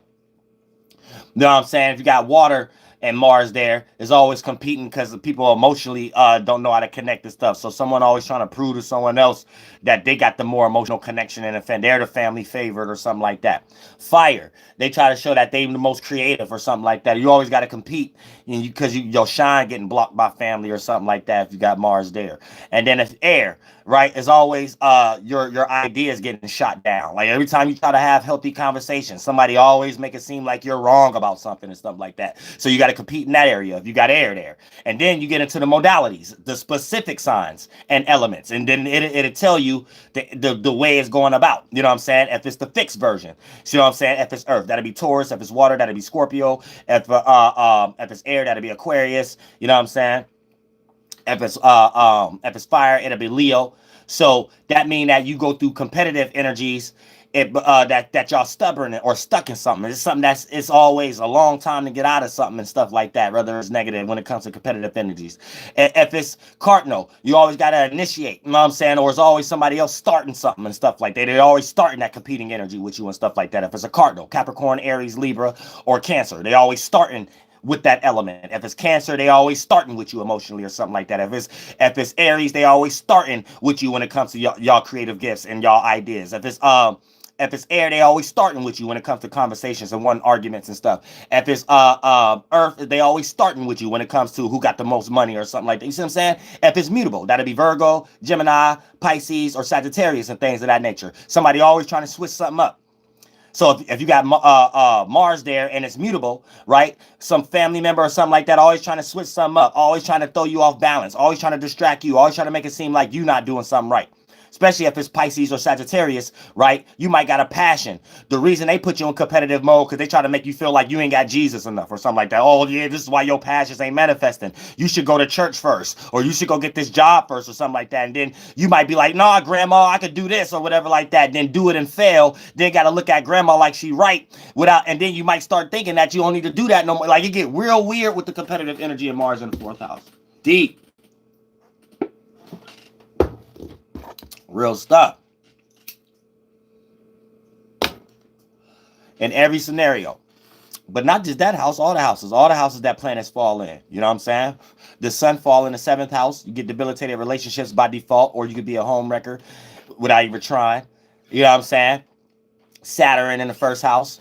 You know what I'm saying? If you got water and Mars there, is always competing because the people emotionally don't know how to connect and stuff. So someone always trying to prove to someone else that they got the more emotional connection and they're the family favorite or something like that. Fire, they try to show that they the most creative or something like that. You always got to compete because your shine getting blocked by family or something like that if you got Mars there. And then if air, right, is always your ideas getting shot down. Like every time you try to have healthy conversations, somebody always make it seem like you're wrong about something and stuff like that. So you got to compete in that area if you got air there. And then you get into the modalities, the specific signs and elements, and then it'll tell you the way it's going about. You know what I'm saying? If it's the fixed version, so you know what I'm saying? If it's Earth, that'll be Taurus. If it's water, that'll be Scorpio. If it's air, that'll be Aquarius. You know what I'm saying? If it's fire, it'll be Leo. So that means that you go through competitive energies. That y'all stubborn or stuck in something. It's something it's always a long time to get out of something and stuff like that, whether it's negative when it comes to competitive energies. If it's cardinal, you always got to initiate, you know what I'm saying? Or it's always somebody else starting something and stuff like that. They're always starting that competing energy with you and stuff like that. If it's a cardinal, Capricorn, Aries, Libra, or Cancer, they always starting with that element. If it's Cancer, they always starting with you emotionally or something like that. If it's Aries, they always starting with you when it comes to y'all creative gifts and y'all ideas. If it's air, they always starting with you when it comes to conversations and one arguments and stuff. If it's Earth, they always starting with you when it comes to who got the most money or something like that. You see what I'm saying? If it's mutable, that'll be Virgo, Gemini, Pisces, or Sagittarius and things of that nature. Somebody always trying to switch something up. So if you got Mars there and it's mutable, right? Some family member or something like that always trying to switch something up, always trying to throw you off balance, always trying to distract you, always trying to make it seem like you not doing something right. Especially if it's Pisces or Sagittarius, right? You might got a passion. The reason they put you in competitive mode because they try to make you feel like you ain't got Jesus enough or something like that. Oh, yeah, this is why your passions ain't manifesting. You should go to church first, or you should go get this job first or something like that. And then you might be like, nah, grandma, I could do this or whatever like that. Then do it and fail. Then got to look at grandma like she right and then you might start thinking that you don't need to do that no more. Like it get real weird with the competitive energy of Mars in the 4th house. Deep. Real stuff. In every scenario. But not just that house, all the houses that planets fall in. You know what I'm saying? The sun fall in the 7th house. You get debilitated relationships by default, or you could be a home wrecker without even trying. You know what I'm saying? Saturn in the 1st house.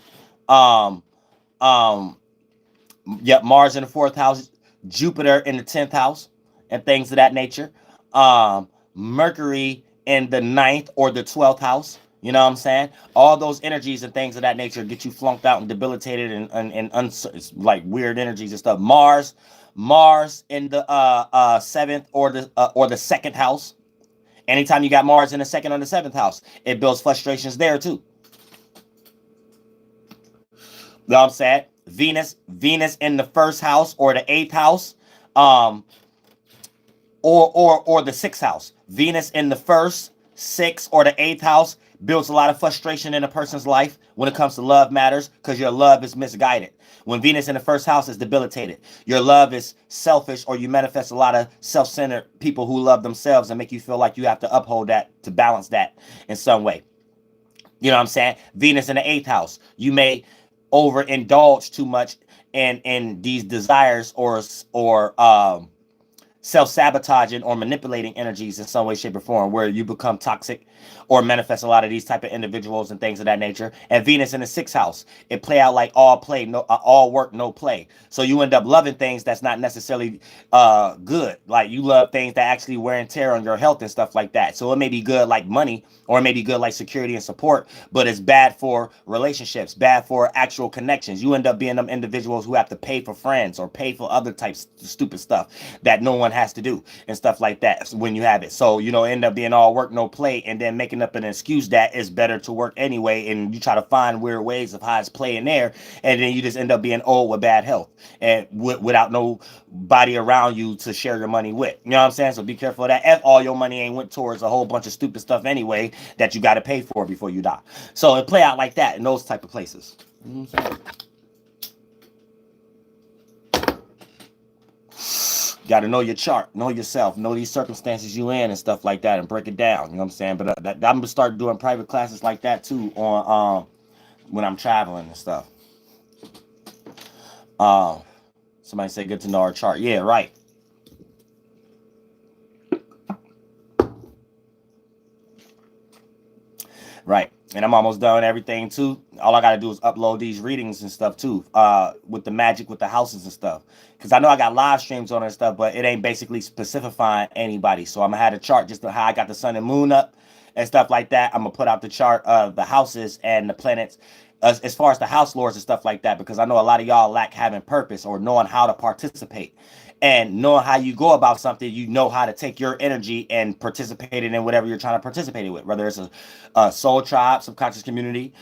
Yep, Mars in the 4th house, Jupiter in the 10th house, and things of that nature. Mercury in the 9th or the 12th house. You know what I'm saying? All those energies and things of that nature get you flunked out and debilitated and like weird energies and stuff. Mars in the 7th or the 2nd house. Anytime you got Mars in the 2nd or the 7th house, it builds frustrations there too. You know what I'm saying? Venus in the 1st house or the 8th house, or the 6th house. Venus in the 1st, 6th, or the 8th house builds a lot of frustration in a person's life when it comes to love matters, because your love is misguided. When Venus in the 1st house is debilitated, your love is selfish, or you manifest a lot of self-centered people who love themselves and make you feel like you have to uphold that to balance that in some way. You know what I'm saying? Venus in the 8th house, you may overindulge too much in these desires or self-sabotaging or manipulating energies in some way, shape, or form, where you become toxic or manifest a lot of these type of individuals and things of that nature. And Venus in the 6th house, it play out like all work, no play. So you end up loving things that's not necessarily good. Like you love things that actually wear and tear on your health and stuff like that. So it may be good like money, or it may be good like security and support, but it's bad for relationships, bad for actual connections. You end up being them individuals who have to pay for friends or pay for other types of stupid stuff that no one has to do and stuff like that when you have it. So, end up being all work, no play, and then making up an excuse that it's better to work anyway, and you try to find weird ways of how it's playing there, and then you just end up being old with bad health and without nobody around you to share your money with. You know what I'm saying? So be careful of that. If all your money ain't went towards a whole bunch of stupid stuff anyway that you got to pay for before you die. So it play out like that in those type of places. Got to know your chart, know yourself, know these circumstances you in and stuff like that, and break it down. You know what I'm saying? But I'm gonna start doing private classes like that too on when I'm traveling and stuff. Somebody say good to know our chart. Yeah, right. Right. And I'm almost done everything too. All I got to do is upload these readings and stuff too, with the magic, with the houses and stuff. Because I know I got live streams on and stuff, but it ain't basically specifying anybody. So I'm going to have a chart just to how I got the sun and moon up and stuff like that. I'm going to put out the chart of the houses and the planets as far as the house lords and stuff like that, because I know a lot of y'all lack having purpose or knowing how to participate. And knowing how you go about something, you know how to take your energy and participate in whatever you're trying to participate with, whether it's a soul tribe, subconscious community,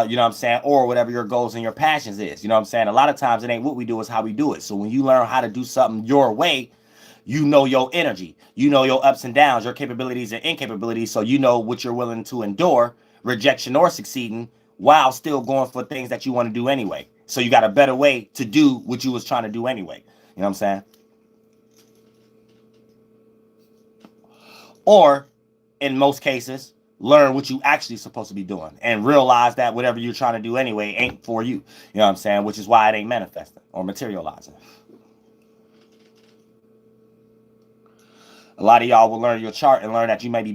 you know what I'm saying, or whatever your goals and your passions is. You know what I'm saying? A lot of times it ain't what we do, it's how we do it. So when you learn how to do something your way, you know your energy, you know your ups and downs, your capabilities and incapabilities, so you know what you're willing to endure, rejection or succeeding, while still going for things that you want to do anyway. So you got a better way to do what you was trying to do anyway. You know what I'm saying? Or, in most cases, learn what you actually supposed to be doing and realize that whatever you're trying to do anyway ain't for you. You know what I'm saying? Which is why it ain't manifesting or materializing. A lot of y'all will learn your chart and learn that you might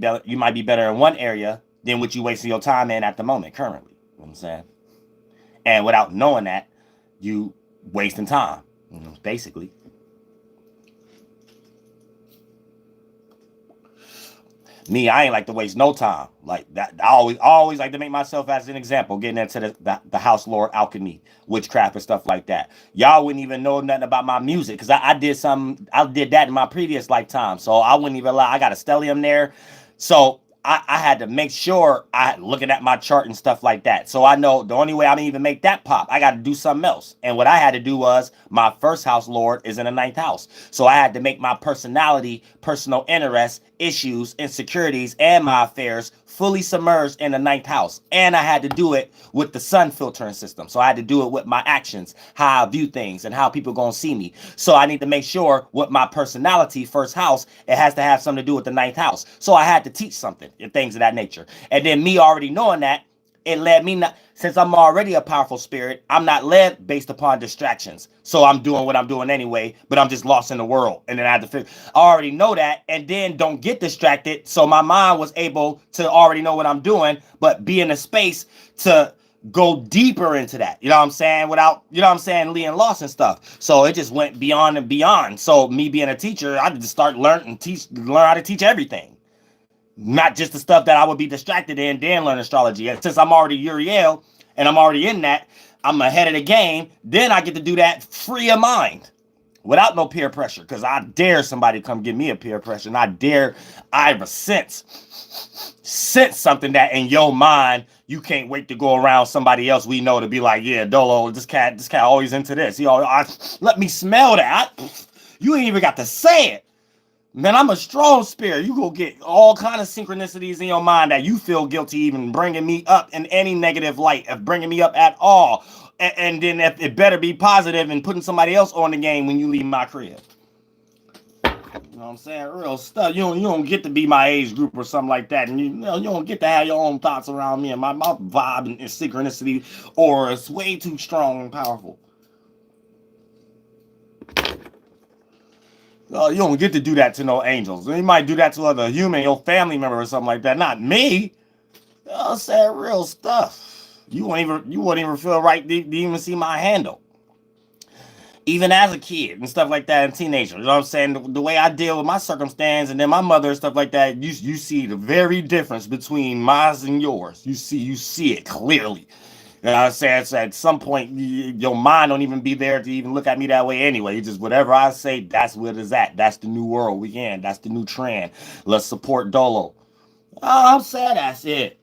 be better in one area than what you wasting your time in at the moment currently. You know what I'm saying? And without knowing that, you wasting time, basically. Me, I ain't like to waste no time like that. I always like to make myself as an example, getting into the house lord alchemy, witchcraft and stuff like that. Y'all wouldn't even know nothing about my music, because I did that in my previous lifetime. So I wouldn't even lie. I got a stellium there. So I had to make sure I looking at my chart and stuff like that. So I know the only way I'm even make that pop, I got to do something else. And what I had to do was, my first house lord is in the 9th house. So I had to make my personality, personal interests, issues, insecurities, and my affairs fully submerged in the 9th house. And I had to do it with the sun filtering system. So I had to do it with my actions, how I view things, and how people gonna see me. So I need to make sure with my personality, first house, it has to have something to do with the 9th house. So I had to teach something and things of that nature. And then me already knowing that, it led me not, since I'm already a powerful spirit, I'm not led based upon distractions. So I'm doing what I'm doing anyway, but I'm just lost in the world. And then I had to figure, I already know that, and then don't get distracted. So my mind was able to already know what I'm doing, but be in a space to go deeper into that. You know what I'm saying? Without, you know what I'm saying, being lost and stuff. So it just went beyond and beyond. So me being a teacher, I just start learn how to teach everything. Not just the stuff that I would be distracted in, then learn astrology. And since I'm already Uriel and I'm already in that, I'm ahead of the game. Then I get to do that free of mind without no peer pressure. Because I dare somebody to come give me a peer pressure. And I have a sense something that in your mind, you can't wait to go around somebody else we know to be like, yeah, Dolo, this cat always into this. Let me smell that. You ain't even got to say it. Man, I'm a strong spirit. You go get all kind of synchronicities in your mind that you feel guilty even bringing me up in any negative light, of bringing me up at all. And then if it better be positive and putting somebody else on the game when you leave my crib. You know what I'm saying? Real stuff. You don't get to be my age group or something like that. And you don't get to have your own thoughts around me. And my vibe and synchronicity or it's way too strong and powerful. You don't get to do that to no angels. You might do that to other human, your family member or something like that. Not me. You know what I'm saying? Real stuff. You wouldn't even feel right to even see my handle. Even as a kid and stuff like that and teenager. You know what I'm saying? The way I deal with my circumstance and then my mother and stuff like that, you see the very difference between mine and yours. You see it clearly. You know what I'm saying? So at some point, your mind don't even be there to even look at me that way anyway. It's just whatever I say, that's what it's at. That's the new world we in. That's the new trend. Let's support Dolo. Oh, I'm sad. That's it.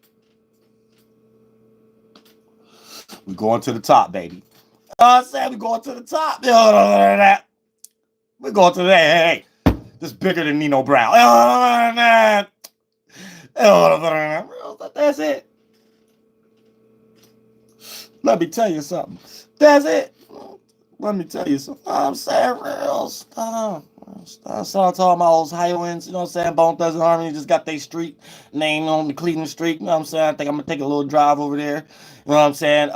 We're going to the top, baby. I said we're going to the top. We're going to the hey. This bigger than Nino Brown. That's it. Let me tell you something. That's it. Let me tell you something. I'm saying real stuff. Shout out to all my old Highlands, you know what I'm saying? Bone Thugs and Harmony just got their street name on the Cleveland Street. You know what I'm saying? I think I'm going to take a little drive over there. You know what I'm saying?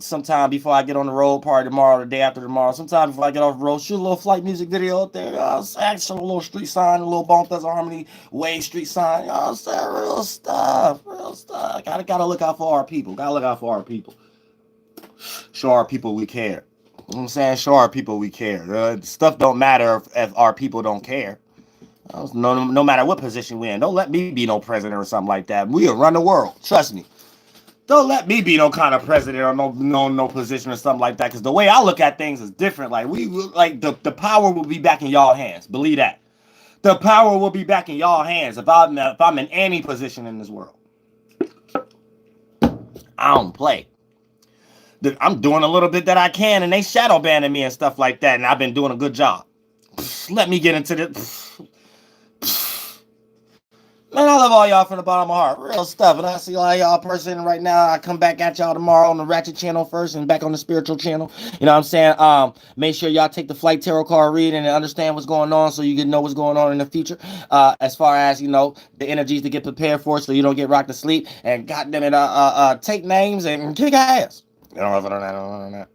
Sometime before I get on the road, probably tomorrow, the day after tomorrow. Sometime before I get off the road, shoot a little flight music video out there. You know what I'm saying? Show a little street sign, a little Bone Thugs and Harmony way street sign. You know what I'm saying? Real stuff. Real stuff. Gotta look out for our people. Gotta look out for our people. Show our people we care. You know what I'm saying? Show our people we care. Stuff don't matter if our people don't care. No matter what position we're in. Don't let me be no president or something like that. We'll run the world. Trust me. Don't let me be no kind of president or no position or something like that. Because the way I look at things is different. Like the power will be back in y'all hands. Believe that. The power will be back in y'all hands if I'm in any position in this world. I don't play. I'm doing a little bit that I can, and they shadow banning me and stuff like that, and I've been doing a good job. Let me get into this. Man, I love all y'all from the bottom of my heart. Real stuff. And I see all y'all person right now. I come back at y'all tomorrow on the Ratchet channel first and back on the spiritual channel. You know what I'm saying? Make sure y'all take the flight tarot card reading and understand what's going on so you can know what's going on in the future. As far as, the energies to get prepared for so you don't get rocked to sleep. And goddamn it, take names and kick ass. You know what I'm saying?